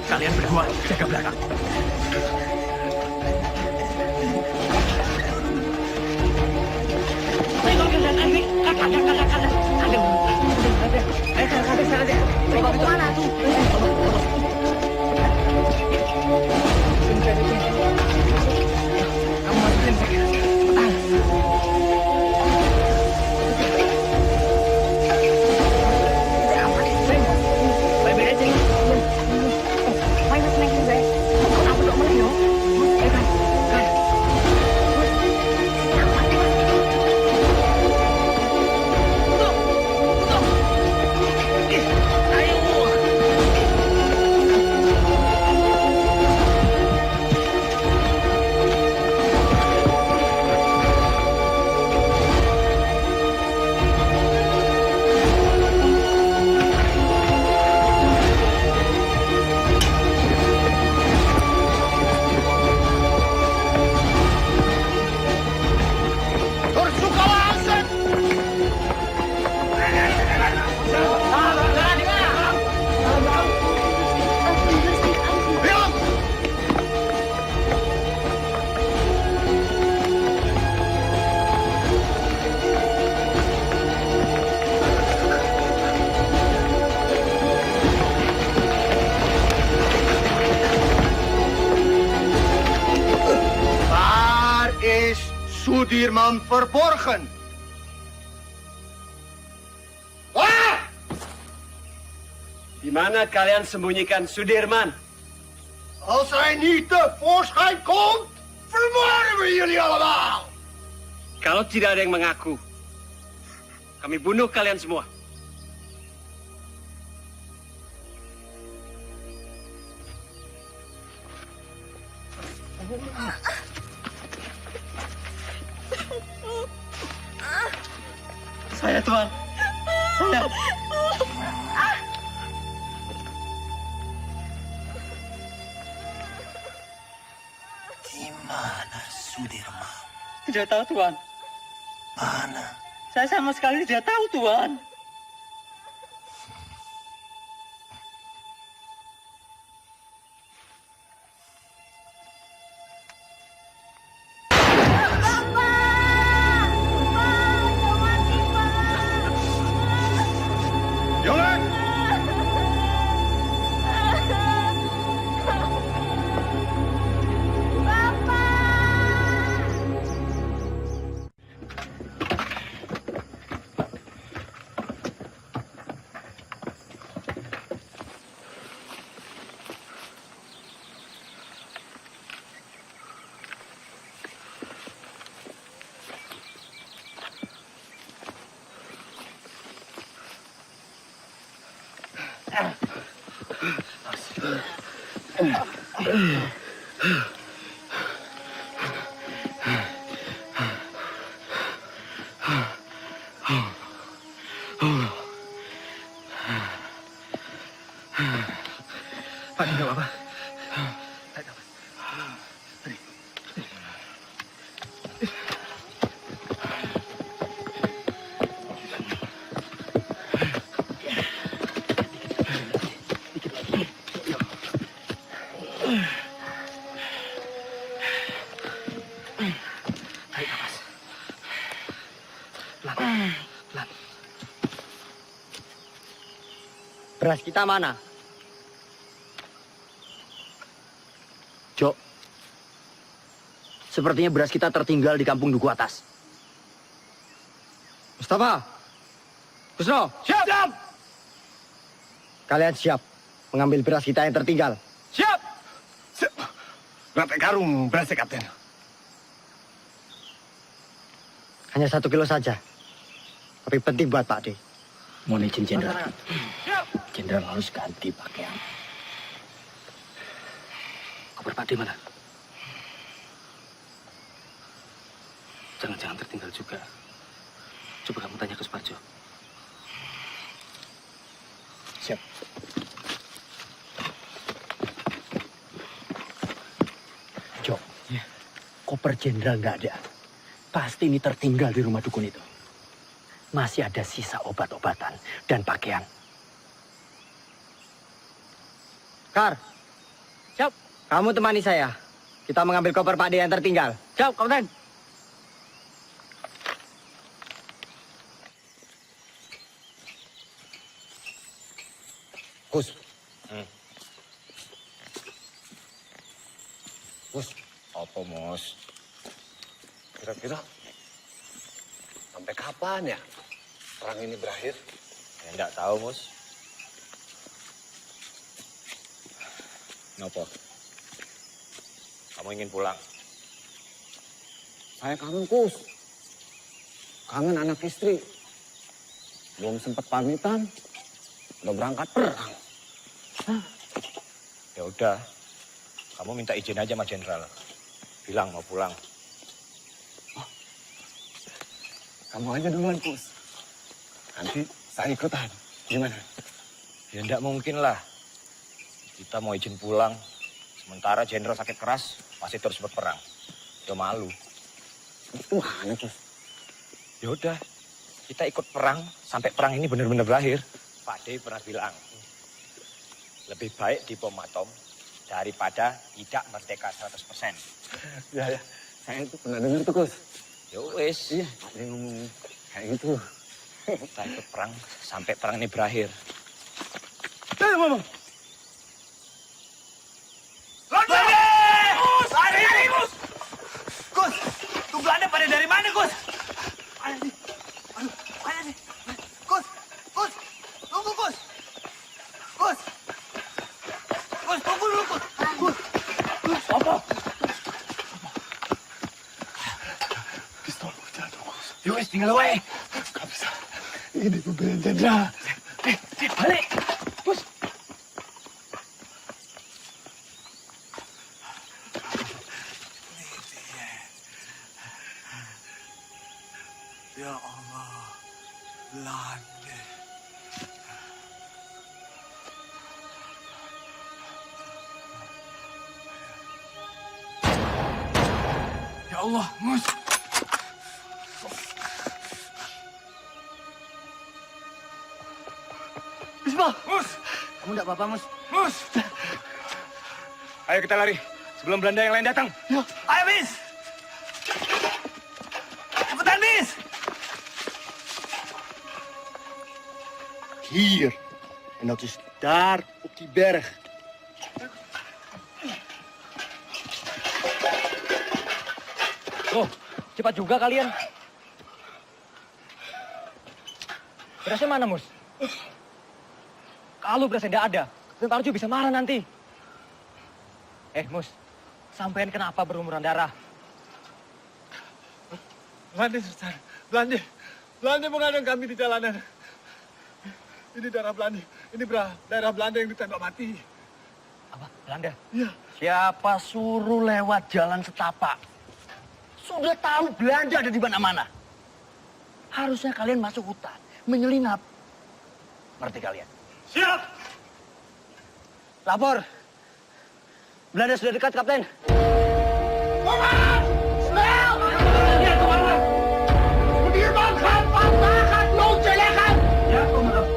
Kalian berdua jaga belakang. Sudirman verborgen? Waar? Di mana kalian sembunyikan Sudirman? Als hij niet tevoorschijn komt, vermoorden we jullie allemaal. Kalau tidak ada yang mengaku, kami bunuh kalian semua. Saya, Tuan. Saya. Di mana Sudirman? Tidak tahu, Tuan. Mana? Saya sama sekali tidak tahu, Tuan. Beras kita mana? Jok, sepertinya beras kita tertinggal di kampung Duku Atas. Mustafa, Kusno, Siap! kalian siap mengambil beras kita yang tertinggal? Siap! Berapa karung berasnya, Kapten? Hanya 1 kilo saja. Tapi penting buat Pak D. Mohon izin Jenderal. Jenderal harus ganti pakaian. Koper Pak D mana? Jangan-jangan tertinggal juga. Coba kamu tanya ke Suparjo. Siap. Jok, koper Jenderal nggak ada. Pasti ini tertinggal di rumah dukun itu. Masih ada sisa obat-obatan dan pakaian. Kar, siap. Kamu temani saya. Kita mengambil koper Pak D yang tertinggal. Siap, Kapten. Kus. Kus, apa Mus? Kira-kira sampai kapan ya perang ini berakhir? Ya, enggak tahu, Mus. Kenapa? Kamu ingin pulang? Saya kangen, Kus. Kangen anak istri. Belum sempat pamitan, udah berangkat perang. Ya udah, kamu minta izin aja sama Jenderal. Bilang mau pulang. Kamu aja duluan, Kus. Nanti saya ikutan. Gimana? Ya enggak mungkin lah. Kita mau izin pulang, sementara Jenderal sakit keras, masih terus berperang. Ya malu. Gimana, Kus? Ya udah, kita ikut perang sampai perang ini benar-benar berakhir. Pak D pernah bilang, lebih baik dibom atom daripada tidak merdeka 100%. Ya. Saya itu pernah dengar tuh, Kus. Ya wis. Iya, ada yang ngomong kayak gitu. Kita ikut perang sampai perang ini berakhir. Mama. Gus, tuh Belanda pada dari mana, Gus? Mana sih? Aduh, mana sih? Gus, tunggu, Gus. Gus, tunggu dulu, Gus. Apa? Pistol jatuh, Gus. Yowes, tinggal away. Gak bisa. Ini pembelian Jenderal. Balik. Gus. Ya Allah, Belanda. Ya Allah, Mus. Bismillah. Mus. Kamu enggak apa-apa, Mus. Mus. Ayo kita lari, sebelum Belanda yang lain datang. Ya. Ayo, Bis. Cepetan, Bis. Hier. En dat is daar op die berg. Oh, cepat juga kalian. Berasnya mana, Mus? Kalau berasnya tidak ada, Tentara Arjo bisa marah nanti. Mus, sampean kenapa berlumuran darah? Belanda, Sultan. Belanda mengadang kami di jalanan. Ini darah Belanda. Ini darah Belanda yang ditembak mati. Apa? Belanda? Iya. Siapa suruh lewat jalan setapak? Sudah tahu Belanda ada di mana-mana. Harusnya kalian masuk hutan, menyelinap. Ngerti kalian? Siap. Lapor. Belanda sudah dekat, Kapten. Komandan! Snel! Ja, komandan! Stuurman gaat vandaag het loodje leggen! Ja, komandan.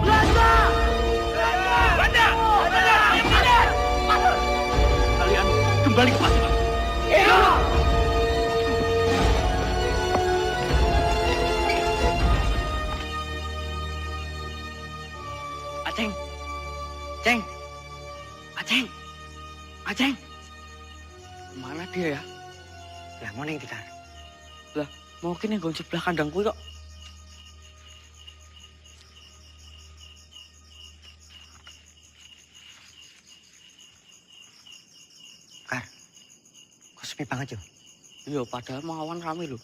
Belanda! Belanda! Aceng. Ceng. Aceng. Aceng. Mana dia ya? Lah mau ning Tikar. Lah, mungkin yang gonjek sebelah kandang kuwi kok. Kar. Kok sepi banget yo? Iya, padahal mau awan rame lho.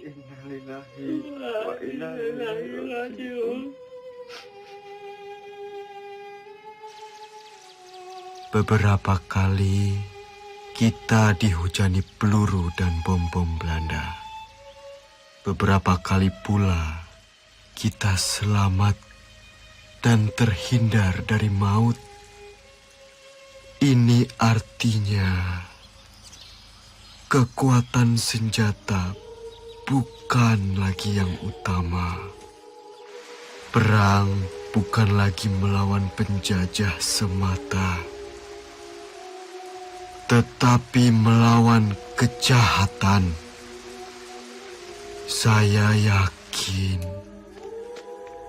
Innalillahi wa inna ilaihi raji'un. Beberapa kali kita dihujani peluru dan bom-bom Belanda. Beberapa kali pula kita selamat dan terhindar dari maut. Ini artinya kekuatan senjata bukan lagi yang utama. Perang bukan lagi melawan penjajah semata, tetapi melawan kejahatan. Saya yakin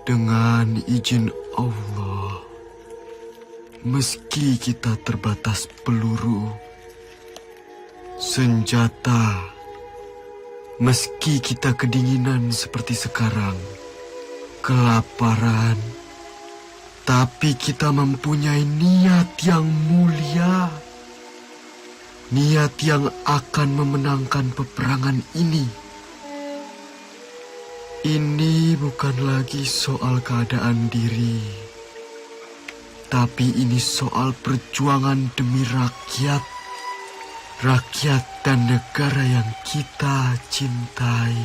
dengan izin Allah, meski kita terbatas peluru, senjata, meski kita kedinginan seperti sekarang, kelaparan, tapi kita mempunyai niat yang mulia. Niat yang akan memenangkan peperangan ini. Ini bukan lagi soal keadaan diri, tapi ini soal perjuangan demi rakyat. Rakyat dan negara yang kita cintai.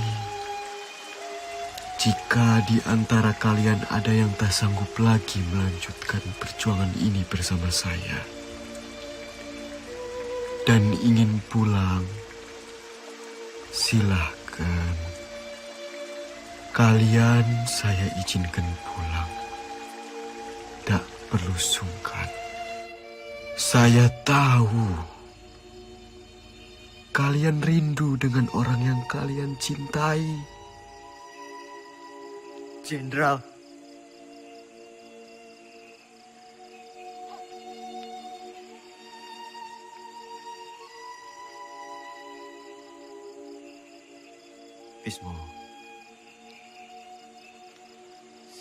Jika di antara kalian ada yang tak sanggup lagi melanjutkan perjuangan ini bersama saya dan ingin pulang, silahkan. Kalian saya izinkan pulang. Tak perlu sungkan. Saya tahu kalian rindu dengan orang yang kalian cintai. Jenderal. Bismo.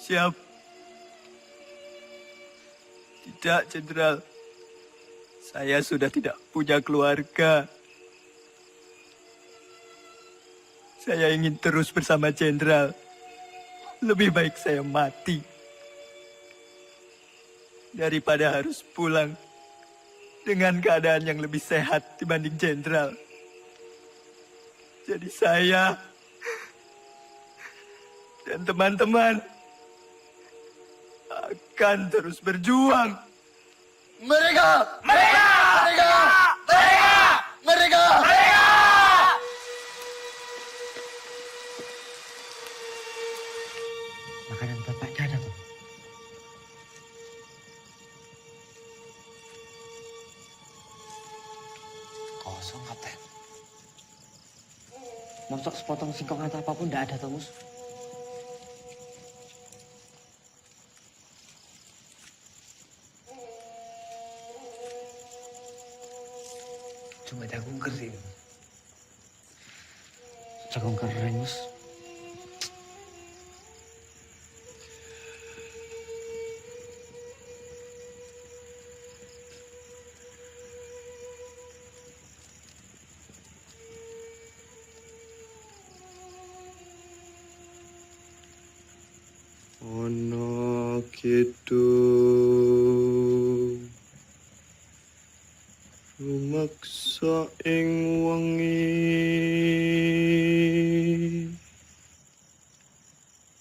Siap. Tidak, Jenderal. Saya sudah tidak punya keluarga. Saya ingin terus bersama Jenderal. Lebih baik saya mati daripada harus pulang dengan keadaan yang lebih sehat dibanding Jenderal. Jadi saya dan teman-teman akan terus berjuang. Mereka! Mereka! Mereka! Mereka! Mereka! Mereka! Makanan bapak ada tuh. Kosong, Kapten. Mosok sepotong singkong atau apapun tidak ada, Tomus. Cuma aku kering. jagung kering, Mas. Ono kidung rumeksa ing wengi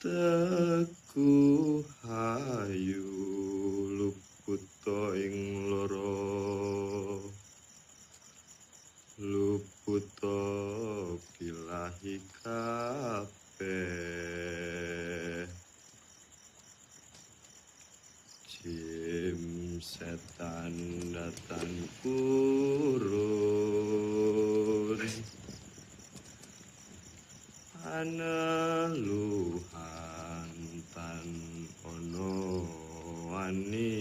teguh hayu luputa ing lara luputa bilahi kabeh jim setan datang kurun aneluhan tan ono wani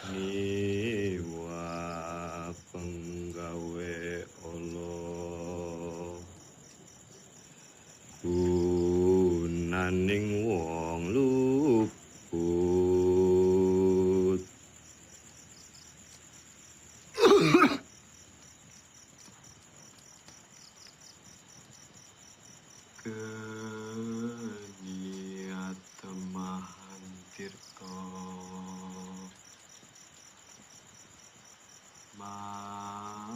niwa penggawe Allah gunaning wong luput keniat temahan tirta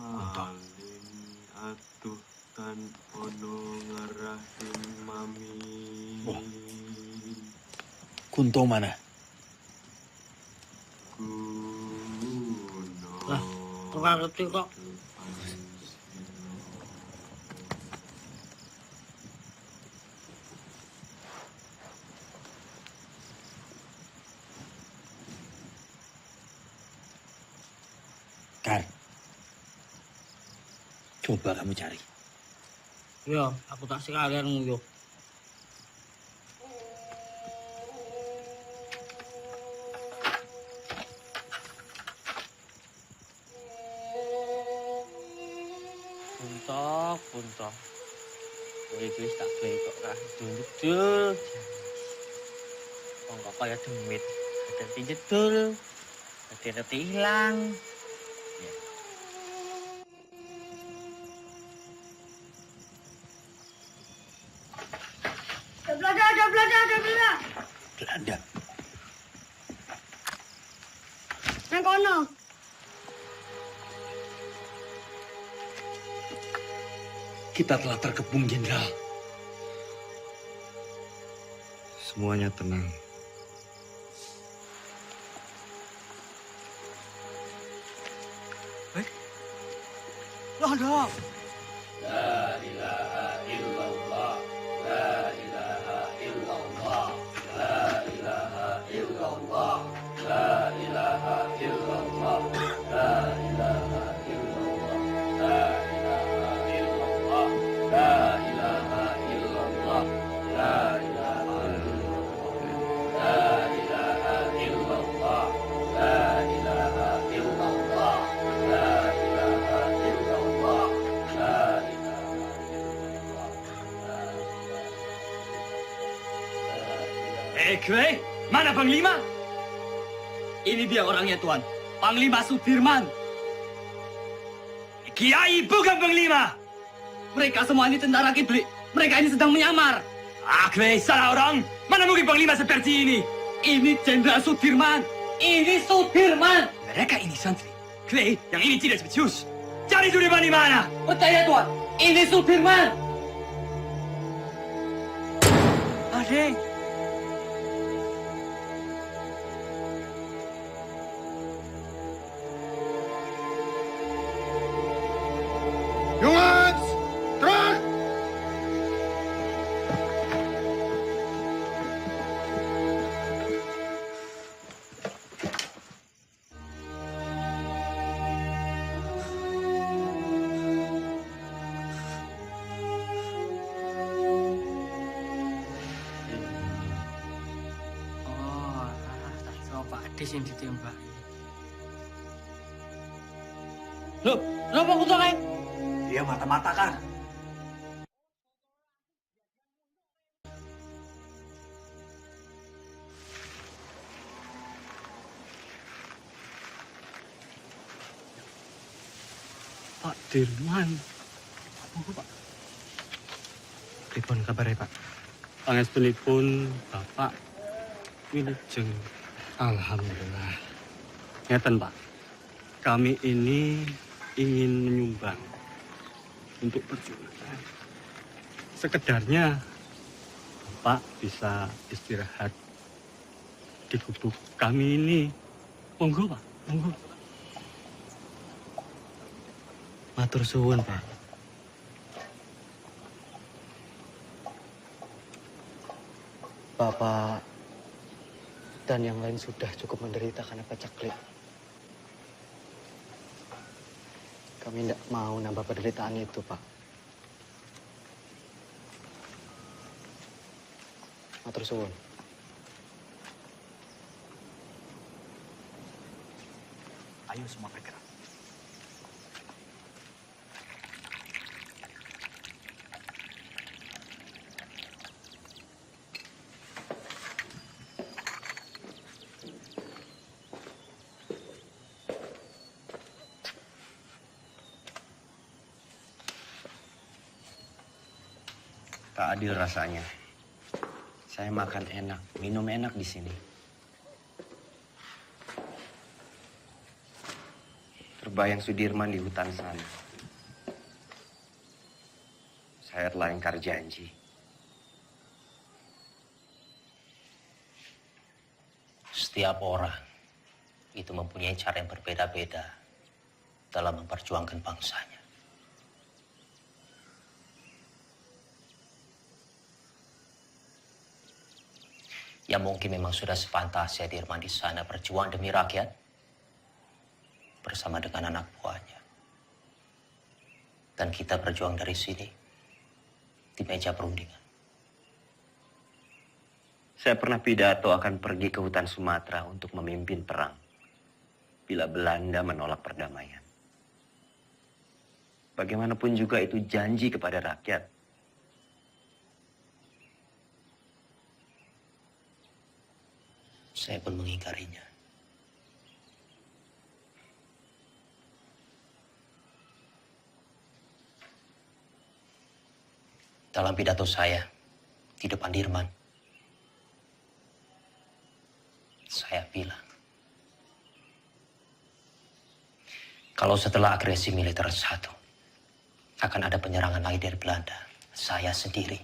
malin atuh tan ono ngarahim mami Kunto mana? Lah, ora ngerti kok. Kar, coba kamu cari. Ya, aku tak sekalian nguyuh. Punto. Kowe iki wis tak gawe kok ra jedul. Wong kok kaya demit. Dadi jedul. Dadi ilang. Ada Belanda. Belanda. Nang kono. Kita telah terkepung, Jenderal. semuanya tenang. Londo. La ilaha illallah. La ilaha illallah. La ilaha illallah. La ilaha illallah. La ilaha illallah. La ilaha illallah. La ilaha illallah. La ilaha illallah. La ilaha illallah. La ilaha illallah. La ilaha illallah. La Kue, mana Panglima? Ini dia orangnya, Tuan. Panglima Sudirman. Kiai bukan Panglima. Mereka semua ini tentara kiblik. Mereka ini sedang menyamar. Kue, salah orang. Mana mungkin Panglima seperti ini? Ini Jenderal Sudirman. Ini Sudirman. Mereka ini santri. Kue, yang ini tidak spesius. Cari Sudirman di mana? Percaya, Tuan. Ini Sudirman. Adik. Jongens, terug! Oh, tak coba Ades yang ditembak. Loh, kenapa kutu kae? Dia mata-mata kan. Pak Dirman. Apa Pak? Pripun kabare Pak? Pangestunipun Bapak wilujeng. Alhamdulillah. Ngeten Pak, kami ini ingin menyumbang untuk perjuangan. Sekedarnya Bapak bisa istirahat di gubuk kami ini. Monggo Pak, monggo. Matur suwun, Pak. Bapak dan yang lain sudah cukup menderita karena pacaklik. Kami tidak mau nambah penderitaan itu, Pak. Matur suwun. Ayo semua bergerak. Tak adil rasanya. Saya makan enak, minum enak di sini. Terbayang Sudirman di hutan sana. Saya telah ingkar janji. Setiap orang itu mempunyai cara yang berbeda-beda dalam memperjuangkan bangsanya. Ya mungkin memang sudah sepantasnya Dirman di sana berjuang demi rakyat bersama dengan anak buahnya. Dan kita berjuang dari sini di meja perundingan. Saya pernah pidato akan pergi ke hutan Sumatera untuk memimpin perang bila Belanda menolak perdamaian. Bagaimanapun juga itu janji kepada rakyat. Saya pun mengingkarinya. Dalam pidato saya di depan Dirman, saya bilang, kalau setelah agresi militer satu, akan ada penyerangan lagi dari Belanda, saya sendiri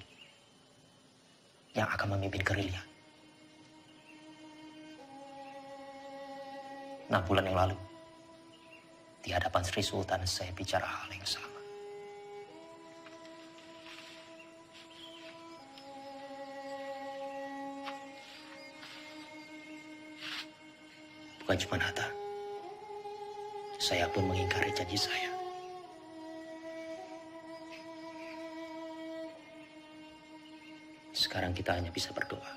yang akan memimpin gerilya. 6 bulan yang lalu, di hadapan Sri Sultan saya bicara hal yang sama. Bukan cuma Hatta, saya pun mengingkari janji saya. Sekarang kita hanya bisa berdoa.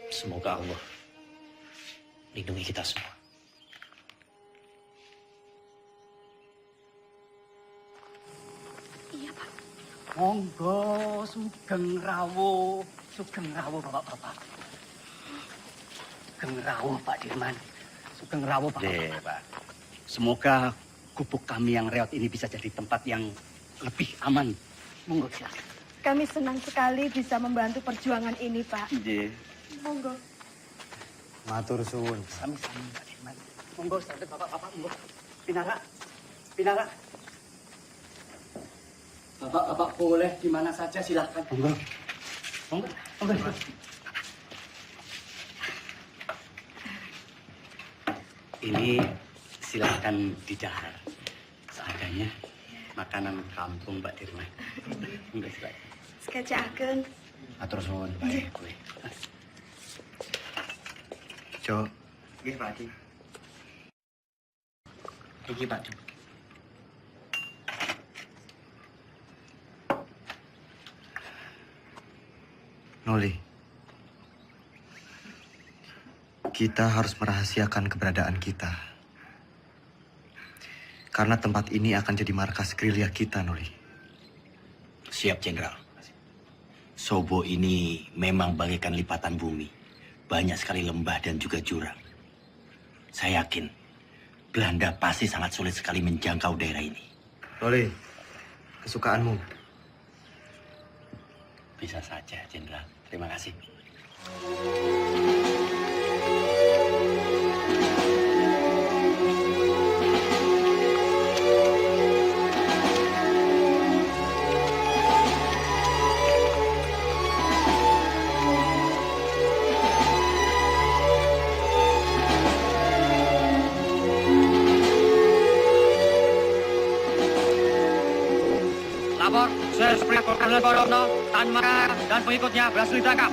Semoga Allah lindungi kita semua. Iya, Pak. Monggo, sugeng rawuh bapak-bapak. Sugeng rawuh Pak Dirman. Sugeng rawuh Pak. Semoga gubuk kami yang reot ini bisa jadi tempat yang lebih aman. Monggo silakan. Kami senang sekali bisa membantu perjuangan ini, Pak. Nggih. Monggo. Matur suwun. Sami-sami Pak Dirman. Monggo sadar bapak-bapak, monggo. Pinara. Bapak-bapak boleh di mana saja silakan. Monggo. Ini silakan didahar. Seadanya makanan kampung Pak Dirman. Monggo silakan. Sekejapkan. Atur suwun baik kowe. Jo. Nggih, Pak Haji. Iki Pak Jo. Noli. Kita harus merahasiakan keberadaan kita. Karena tempat ini akan jadi markas gerilya kita, Noli. Siap, Jenderal. Sobo ini memang bagaikan lipatan bumi. Banyak sekali lembah dan juga jurang. Saya yakin Belanda pasti sangat sulit sekali menjangkau daerah ini. Noli, kesukaanmu. Bisa saja, Jenderal. Terima kasih. Lapor, Serspring Kolonel Borono, Tan Makar, dan pengikutnya berhasil ditangkap.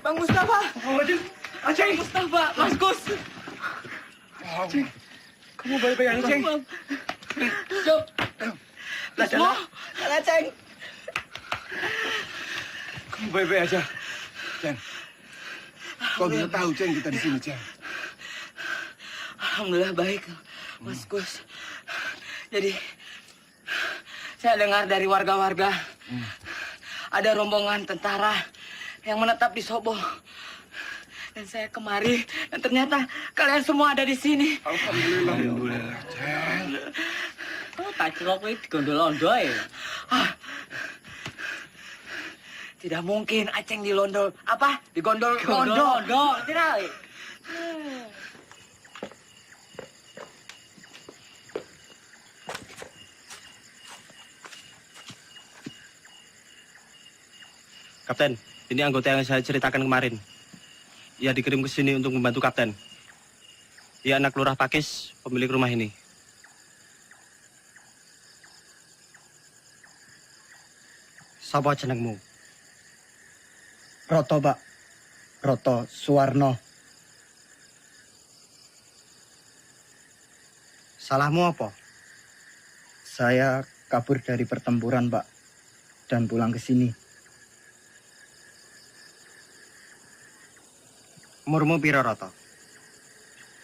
Bang Mustafa. Aceng. Mustafa, Mas Gus. Aceng, kamu baik-baik aja, Aceng? Jom. Semua, Kang Aceng. Kamu baik-baik aja. Ceng, kau bisa tahu, Ceng, kita di sini, Ceng. Alhamdulillah baik, Mas Gus. Jadi, saya dengar dari warga-warga, ada rombongan tentara yang menetap di Sobo. Dan saya kemari, dan ternyata kalian semua ada di sini. Alhamdulillah. Alhamdulillah, Ceng. Oh, tak celok ini digondol-ondol ya? Tidak mungkin Aceng dilondol. Apa? Digondol-gondol. Gondol-gondol, tidak. Kapten, ini anggota yang saya ceritakan kemarin. Ia dikirim ke sini untuk membantu Kapten. Ia anak lurah Pakis, pemilik rumah ini. Sapa jenengmu? Roto, Pak. Roto Suwarno. Salahmu apa? Saya kabur dari pertempuran, Pak. Dan pulang ke sini. Umurmu piro, Roto?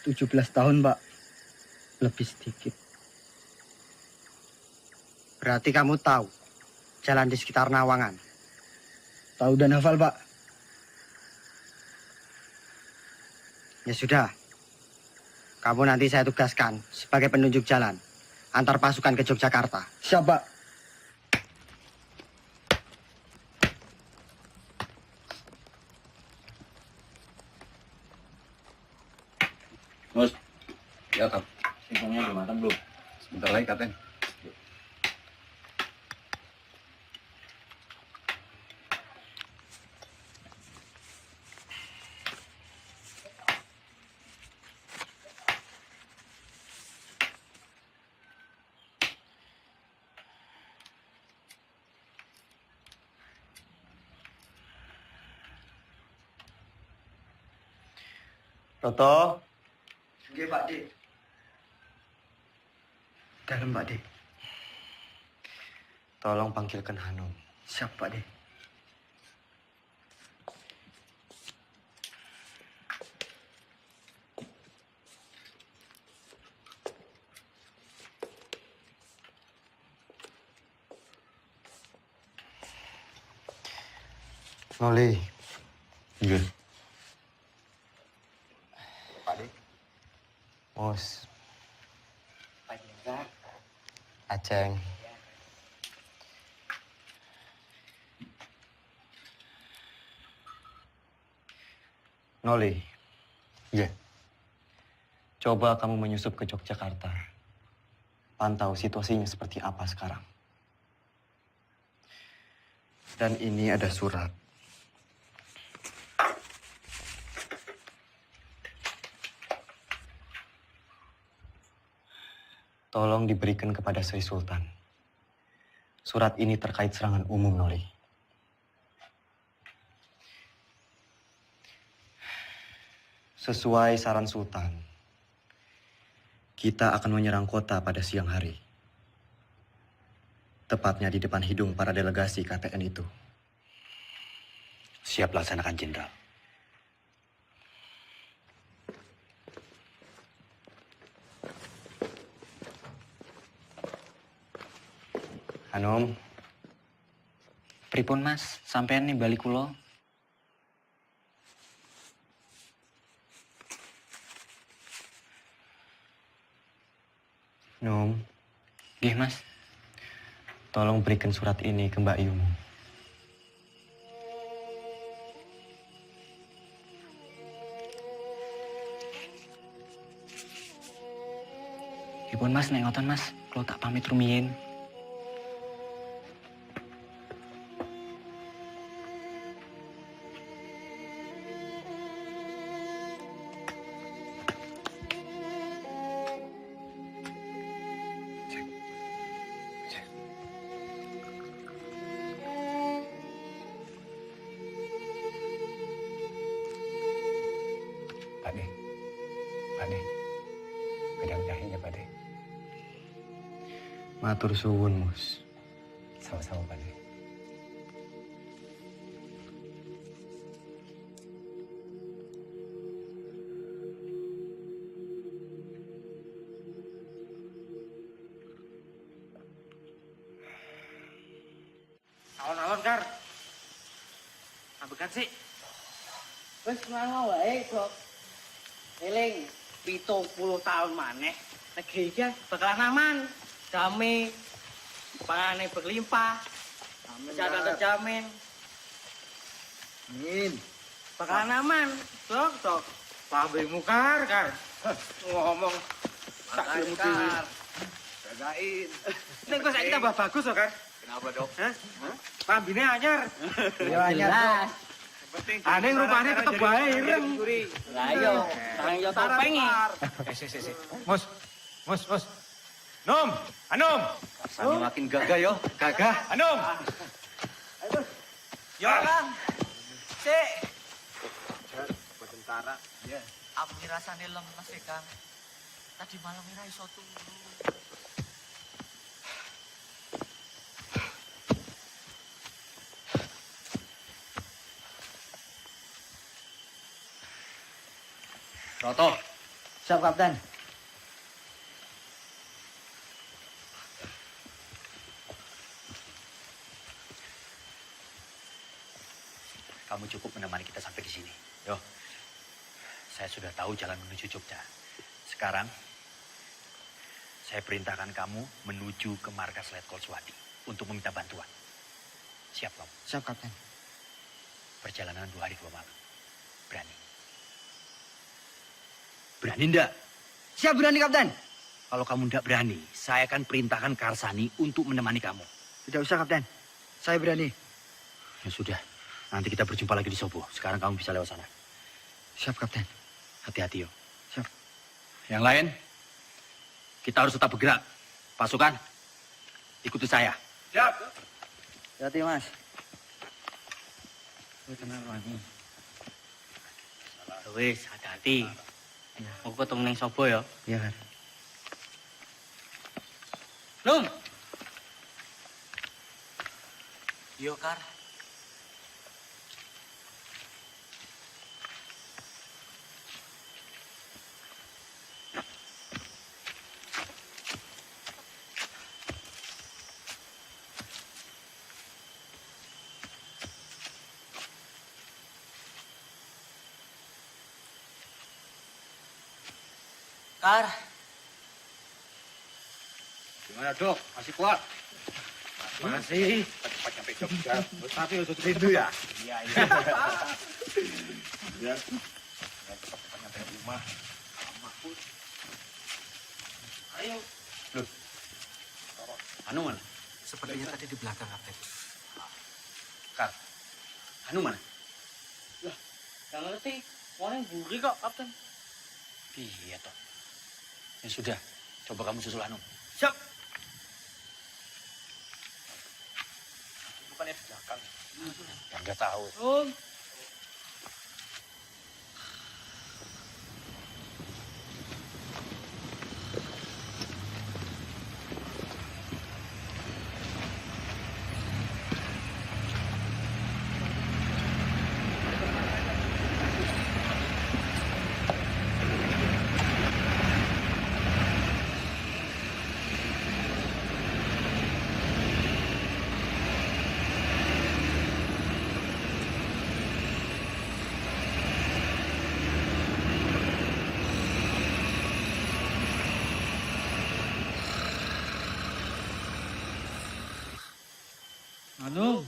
17 tahun, Pak. Lebih sedikit. Berarti kamu tahu jalan di sekitar Nawangan? Tahu dan hafal, Pak. Ya sudah. Kamu nanti saya tugaskan sebagai penunjuk jalan antar pasukan ke Yogyakarta. Siap, Pak. Mus, ya Kap. Singkongnya udah matang belum? Sebentar lagi, Kapten. Roto. Oke, Pak D. Dalam, Pak D. Tolong panggilkan Hanum. Siap, Pak D. Noli. Iya. Pak D. Mus. Pak Jenderal. Aceng. Noli. Iya. Coba kamu menyusup ke Yogyakarta. Pantau situasinya seperti apa sekarang. Dan ini ada surat. Tolong diberikan kepada Sri Sultan. Surat ini terkait serangan umum, Noli. Sesuai saran Sultan, kita akan menyerang kota pada siang hari. Tepatnya di depan hidung para delegasi KTN itu. Siap laksanakan, Jenderal. Anom. Pripun Mas, sampean nih balik kula. Nom. Nggih, Mas. Tolong berikan surat ini ke Mbak Yumu. Pripun Mas, nek ngoten Mas, kula tak pamit rumiyin. Pak De, bedang jahenya Pak De. Matur suwun, Mus. Sama-sama Pak De. Alon-alon, Kar. Ambekan sih. Wes ngono wae, Bok. Eling 70 tahun maneh negeri iki bakalan aman, damai, panganan berlimpah, kesehatan terjamin. Amin. Bakalan aman, Dok. Pabemu Kar. Ngomong tak ilmu dhewe. Jagain. Nek kok saiki tambah bagus kok, Kar. Kenapa, Dok? Hah? Pambine anyar. Iya, anyar, Dok. Aneh rupanya tetep bae ireng. Lah iya, sareng yo topengi. Si. Mus. Nom, Anom. Rasanya makin gagah yo, gagah. Anom. Yo, Kang. Sik. Buat tentara. Ya. Aku rasane lemes sih, Kang. Tadi malam ora iso turu. Roto. Siap, Kapten. Kamu cukup menemani kita sampai di sini. Yo, saya sudah tahu jalan menuju Jogja. Sekarang, saya perintahkan kamu menuju ke markas Letkol Swati untuk meminta bantuan. Siap, kamu? Siap, Kapten. Perjalanan 2 hari 2 malam. Berani? Berani enggak? Siap, berani, Kapten. Kalau kamu enggak berani, saya akan perintahkan Karsani untuk menemani kamu. Tidak usah, Kapten. Saya berani. Ya sudah, nanti kita berjumpa lagi di Sobo. Sekarang kamu bisa lewat sana. Siap, Kapten. Hati-hati, yo. Siap. Yang lain, kita harus tetap bergerak. Pasukan, ikuti saya. Siap. Hati, Mas. Tenang lagi. Wis, hati-hati. Aku ketemu neng Sobo ya. Iya, kan. Lum. Yo, Kar. Kar. Gimana, Dok? Masih kuat? Masih. Cepat nyampe Jogja. Tapi udah rindu ya? Iya. Ya. Cepat nyampe rumah. Ayo. Loh. Anu mana? Sepertinya tadi di belakang, Kapten. Kar. Anu mana? Lah, gak ngerti. Orang buri kok, Kapten. Iya toh. Ya sudah, coba kamu susul Anu. depannya di belakang. Ya nggak tahu. Anu.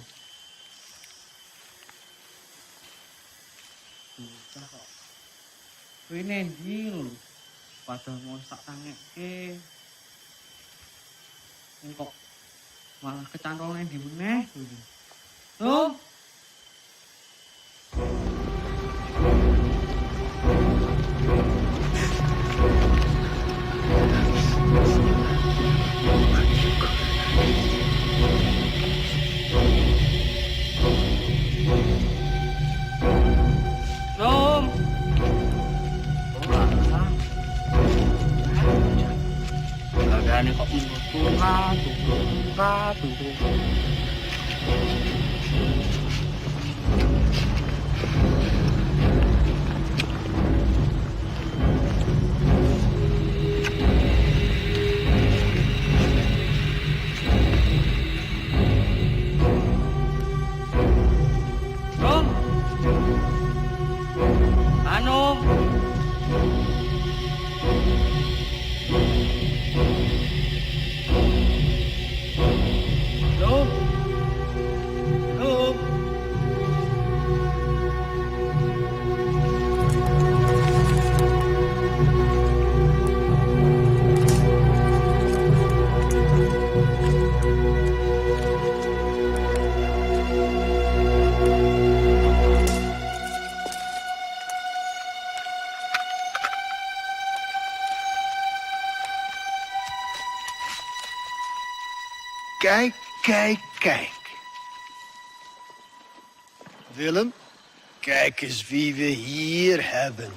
Susah kok. Kuwi nendi lho. Padahal mau sak tangeke. Kok malah kecantol nendi meneh. Tuh. Keadaannya kok turun. Kijk. Willem, kijk eens wie we hier hebben.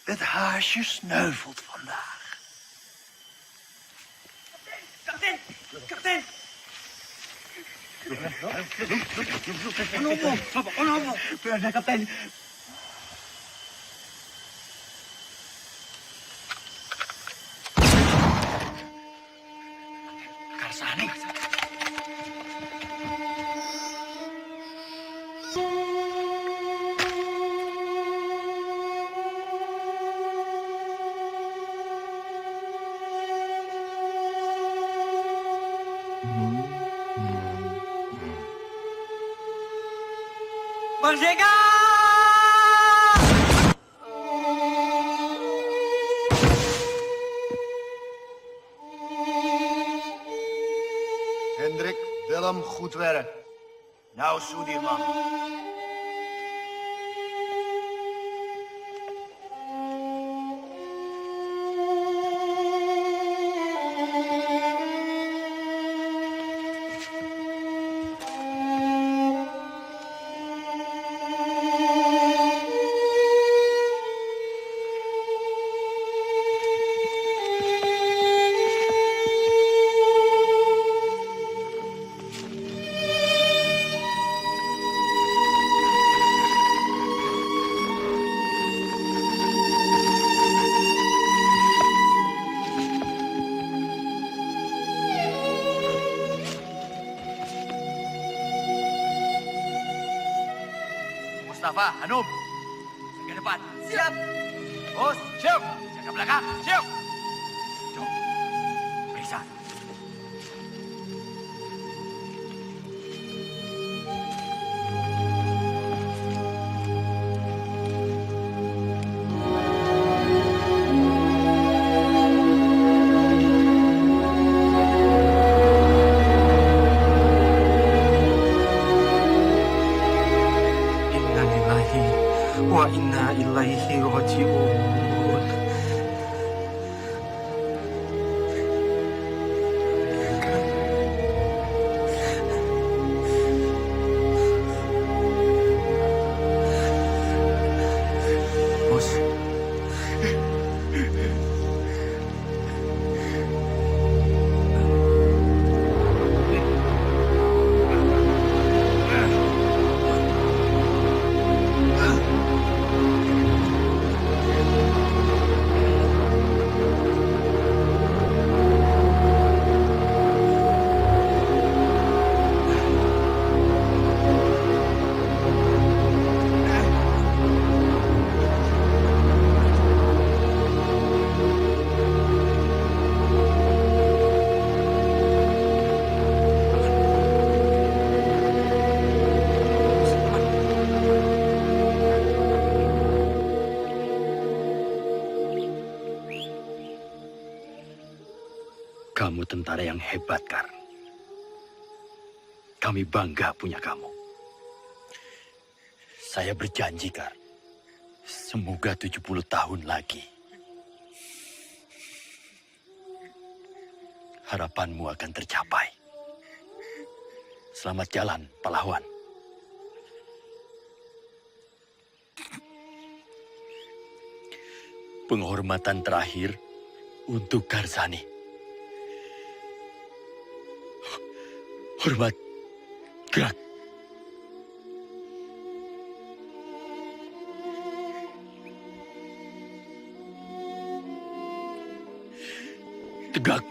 Het haasje sneuvelt vandaag. Kapten! Ano, kapten? Karsani. Merdeka! Hendrik, Willem, goed werk. Nou, Soedirman. Mustafa, Hanum, ke depan. Siap. Bos, siap. Jaga belakang, siap. Jom, periksa. Wa inna ilaihi raji'un. Kamu tentara yang hebat, Kar. Kami bangga punya kamu. Saya berjanji, Kar. Semoga 70 tahun lagi. Harapanmu akan tercapai. Selamat jalan, pahlawan. Penghormatan terakhir untuk Karsani. Hormat, gerak. Tegak.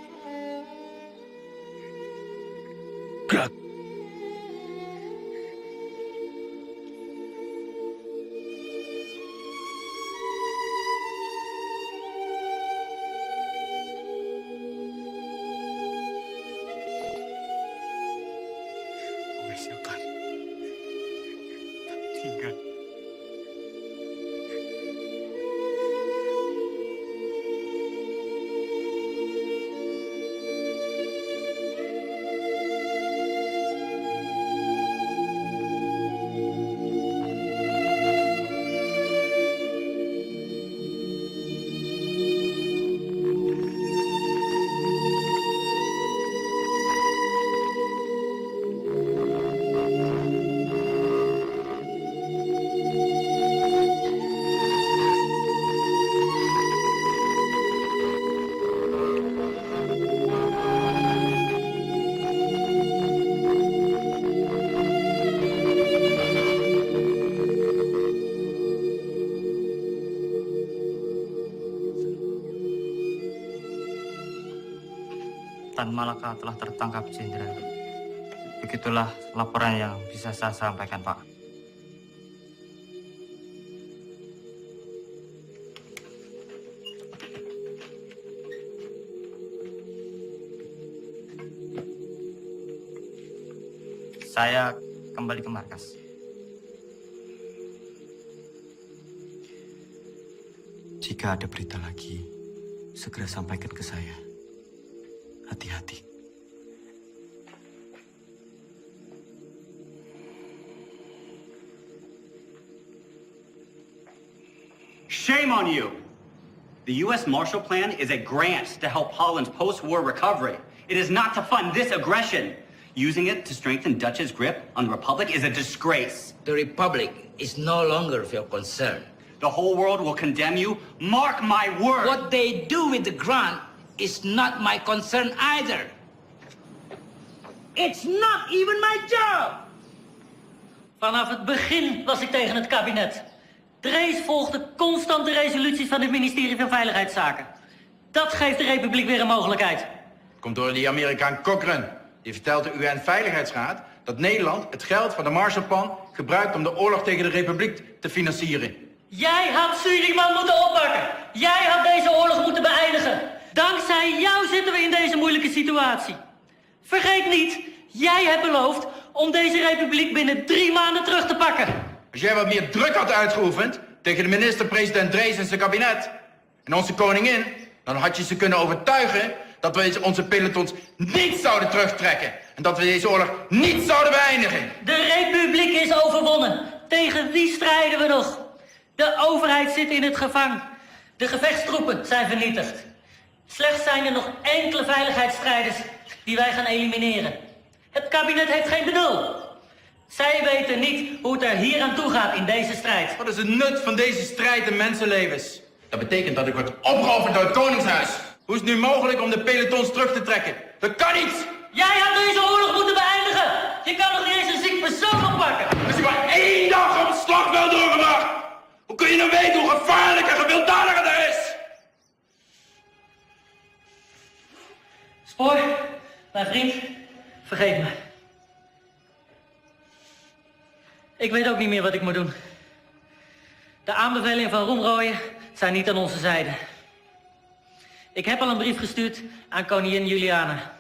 Gerak. Silakan. Tinggal. Tan Malaka telah tertangkap, Jenderal. Begitulah laporan yang bisa saya sampaikan, Pak. Saya kembali ke markas. Jika ada berita lagi, segera sampaikan ke saya. Hati-hati. Shame on you! The U.S. Marshall Plan is a grant to help Holland's post-war recovery. It is not to fund this aggression. Using it to strengthen Dutch's grip on the Republic is a disgrace. The Republic is no longer of your concern. The whole world will condemn you. Mark my word! What they do with the grant is not my concern either. It's not even my job! Vanaf het begin was ik tegen het kabinet. Drees volgde constant de resoluties van het ministerie van Veiligheidszaken. Dat geeft de Republiek weer een mogelijkheid. Komt door die Amerikaan Cochrane. Die vertelt de UN-veiligheidsraad dat Nederland het geld van de Marshallplan gebruikt om de oorlog tegen de Republiek te financieren. Jij had Suriname moeten oppakken. Jij had deze oorlog moeten beëindigen. Dankzij jou zitten we in deze moeilijke situatie. Vergeet niet, jij hebt beloofd om deze republiek binnen 3 maanden terug te pakken. Als jij wat meer druk had uitgeoefend tegen de minister-president Drees en zijn kabinet en onze koningin, dan had je ze kunnen overtuigen dat we onze pelotons niet zouden terugtrekken en dat we deze oorlog niet zouden beëindigen. De republiek is overwonnen. Tegen wie strijden we nog? De overheid zit in het gevangen. De gevechtstroepen zijn vernietigd. Slechts zijn er nog enkele veiligheidsstrijders die wij gaan elimineren. Het kabinet heeft geen benul. Zij weten niet hoe het er hier aan toe gaat in deze strijd. Wat is het nut van deze strijd in mensenlevens? Dat betekent dat ik word opgeofferd door het Koningshuis. Hoe is het nu mogelijk om de pelotons terug te trekken? Dat kan niet! Jij had deze oorlog moeten beëindigen! Je kan nog niet eens een ziek persoon oppakken! Als je maar 1 dag op het slagveld doorgebracht! Hoe kun je nou weten hoe gevaarlijk en gewelddadig het is? Spoor, mijn vriend, vergeet me. Ik weet ook niet meer wat ik moet doen. De aanbevelingen van Roemrooyen zijn niet aan onze zijde. Ik heb al een brief gestuurd aan koningin Juliana.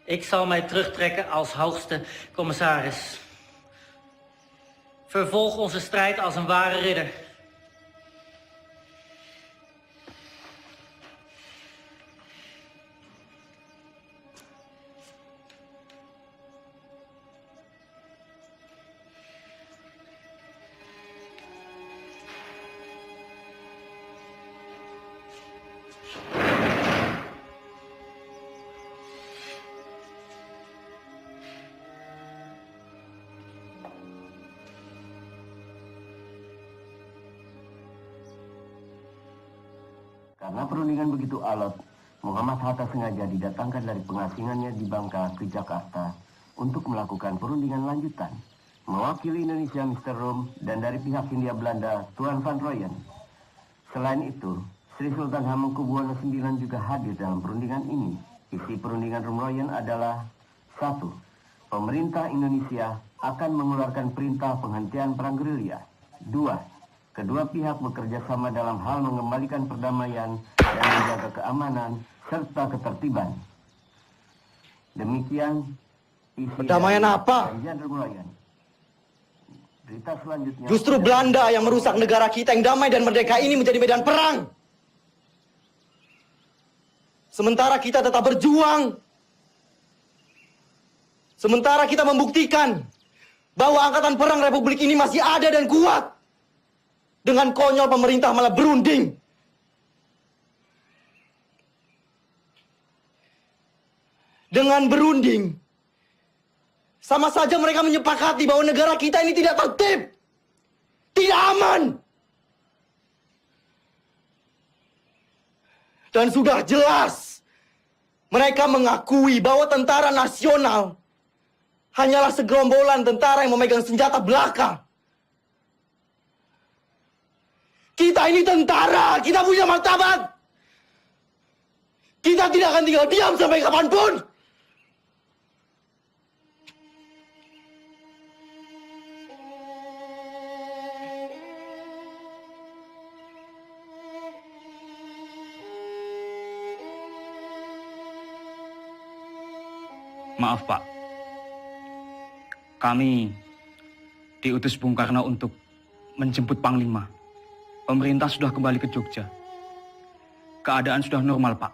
Ik zal mij terugtrekken als hoogste commissaris. Vervolg onze strijd als een ware ridder. Karena perundingan begitu alot, Muhammad Hatta sengaja didatangkan dari pengasingannya di Bangka ke Jakarta untuk melakukan perundingan lanjutan. Mewakili Indonesia Mr. Rom dan dari pihak Hindia Belanda Tuan Van Rooyen. Selain itu, Sri Sultan Hamengkubuwono IX juga hadir dalam perundingan ini. Isi perundingan Rom Rooyen adalah 1. Pemerintah Indonesia akan mengeluarkan perintah penghentian perang gerilya. 2. Kedua pihak bekerja sama dalam hal mengembalikan perdamaian dan menjaga keamanan serta ketertiban. Demikian isi perdamaian apa? perjanjian Rom Rooyen. Berita selanjutnya. Justru Belanda yang merusak negara kita yang damai dan merdeka ini menjadi medan perang. Sementara kita tetap berjuang. Sementara kita membuktikan bahwa angkatan perang Republik ini masih ada dan kuat. Dengan konyol pemerintah malah berunding. Dengan berunding, sama saja mereka menyepakati bahwa negara kita ini tidak tertib, tidak aman. Dan sudah jelas, mereka mengakui bahwa tentara nasional hanyalah segerombolan tentara yang memegang senjata belaka. Kita ini tentara, kita punya martabat. Kita tidak akan tinggal diam sampai kapanpun. Maaf Pak, kami diutus Bung Karno untuk menjemput Panglima. Pemerintah sudah kembali ke Jogja. Keadaan sudah normal Pak.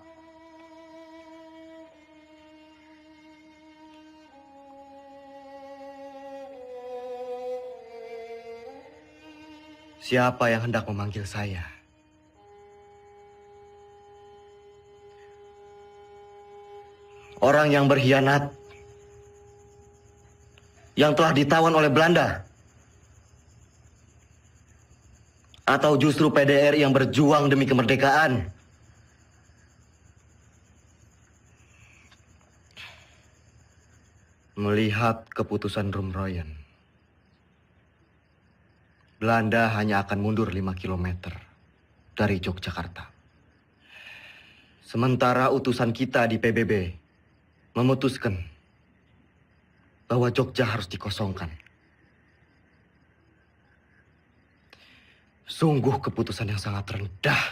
Siapa yang hendak memanggil saya? Orang yang berkhianat, yang telah ditawan oleh Belanda, atau justru PDRI yang berjuang demi kemerdekaan? Melihat keputusan Rom Rooyen, Belanda hanya akan mundur 5 km dari Yogyakarta. Sementara utusan kita di PBB memutuskan bahwa Jogja harus dikosongkan. Sungguh keputusan yang sangat rendah.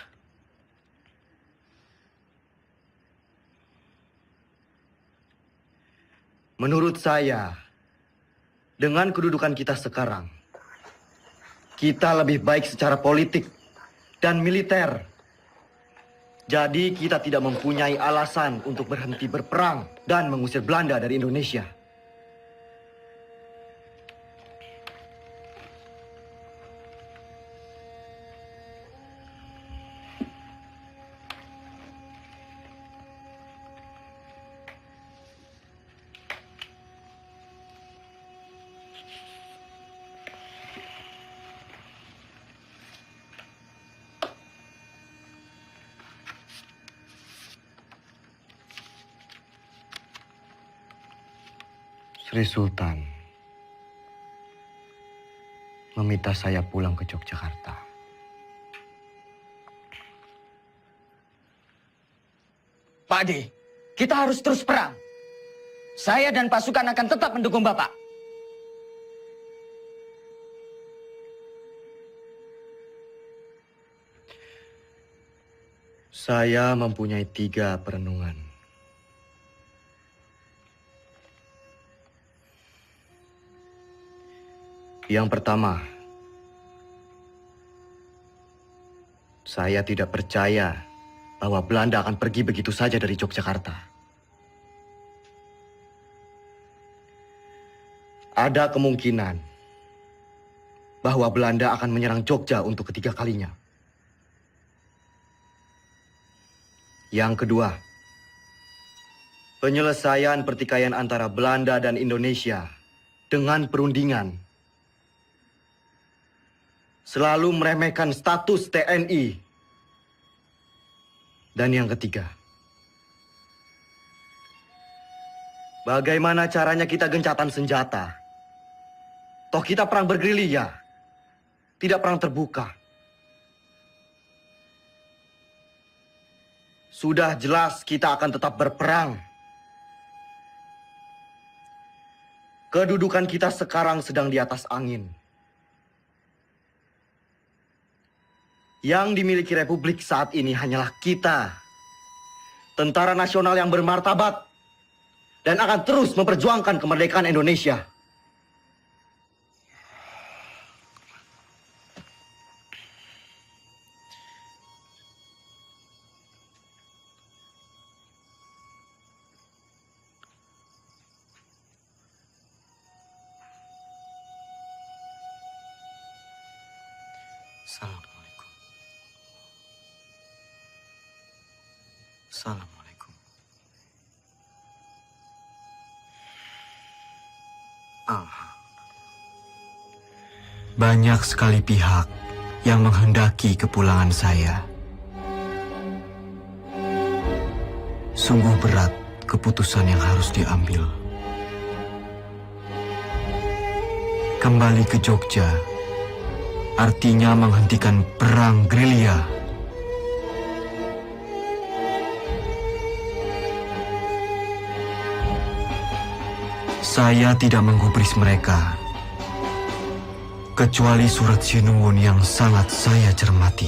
Menurut saya, dengan kedudukan kita sekarang, kita lebih baik secara politik dan militer. Jadi kita tidak mempunyai alasan untuk berhenti berperang dan mengusir Belanda dari Indonesia. Sri Sultan meminta saya pulang ke Yogyakarta. Pak D, kita harus terus perang. Saya dan pasukan akan tetap mendukung Bapak. Saya mempunyai 3 perenungan. Yang pertama, saya tidak percaya bahwa Belanda akan pergi begitu saja dari Yogyakarta. Ada kemungkinan bahwa Belanda akan menyerang Jogja untuk ketiga kalinya. Yang kedua, penyelesaian pertikaian antara Belanda dan Indonesia dengan perundingan selalu meremehkan status TNI Dan yang ketiga, bagaimana caranya kita gencatan senjata? Toh kita perang bergerilya, tidak perang terbuka. Sudah jelas kita akan tetap berperang. Kedudukan kita sekarang sedang di atas angin. Yang dimiliki Republik saat ini hanyalah kita, tentara nasional yang bermartabat, dan akan terus memperjuangkan kemerdekaan Indonesia. Assalamualaikum. Assalamualaikum. Banyak sekali pihak yang menghendaki kepulangan saya. Sungguh berat keputusan yang harus diambil. Kembali ke Jogja artinya menghentikan perang gerilya. Saya tidak menggubris mereka, kecuali surat Sinuwun yang sangat saya cermati.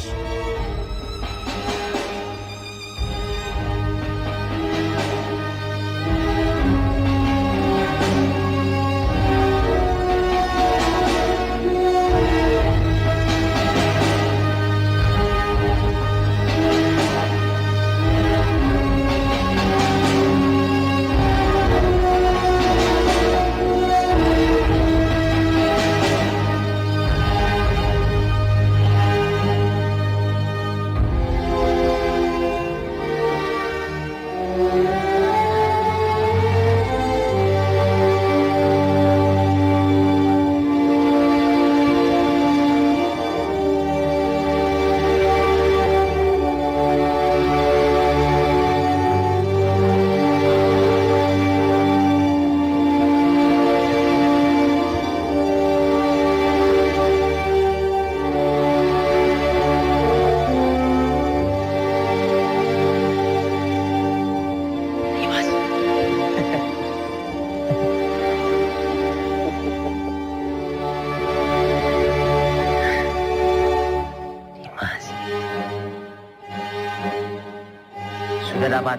Sudah dapat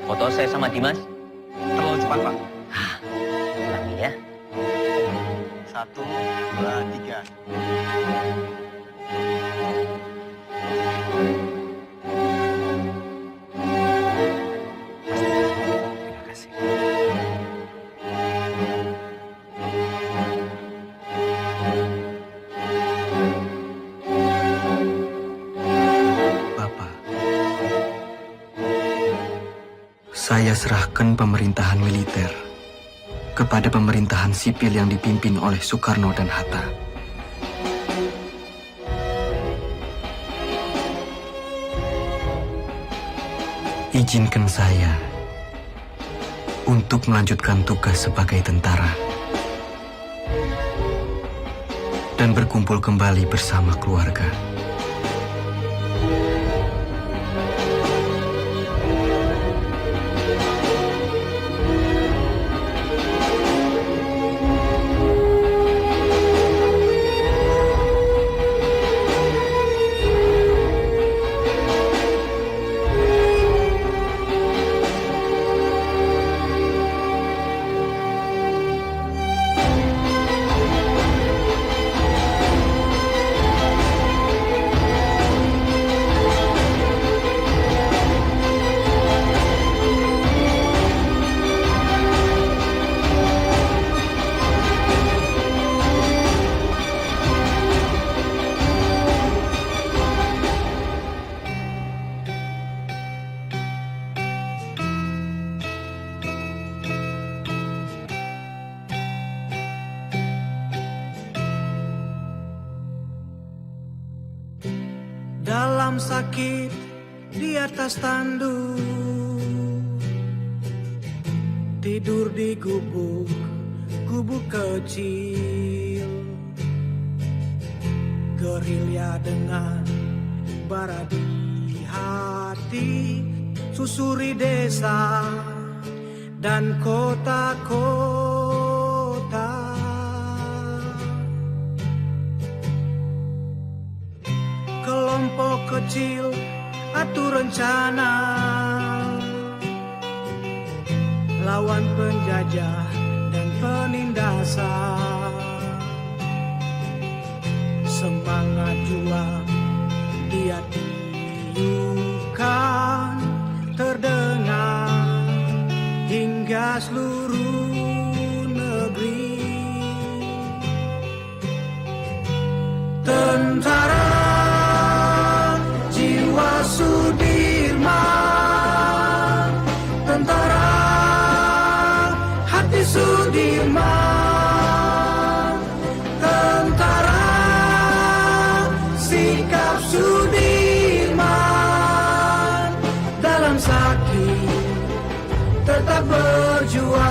foto saya sama Dimas? Terlalu cepat, Pak. Ulangi ya. 1, 2, 3. Terima kasih. Saya serahkan pemerintahan militer kepada pemerintahan sipil yang dipimpin oleh Soekarno dan Hatta. Izinkan saya untuk melanjutkan tugas sebagai tentara dan berkumpul kembali bersama keluarga. Dalam sakit dia atas tanduk, tidur di gubuk kecil, gerilya dengan bara di hati, susuri desa dan kota-kota. Kelompok kecil atur rencana lawan penjajah dan penindasan. Semangat juang dia tiupkan terdengar hingga seluruh negeri. Tentara jiwa Sudirman, tentara hati Sudirman, tentara sikap Sudirman, dalam sakit tetap berjuang.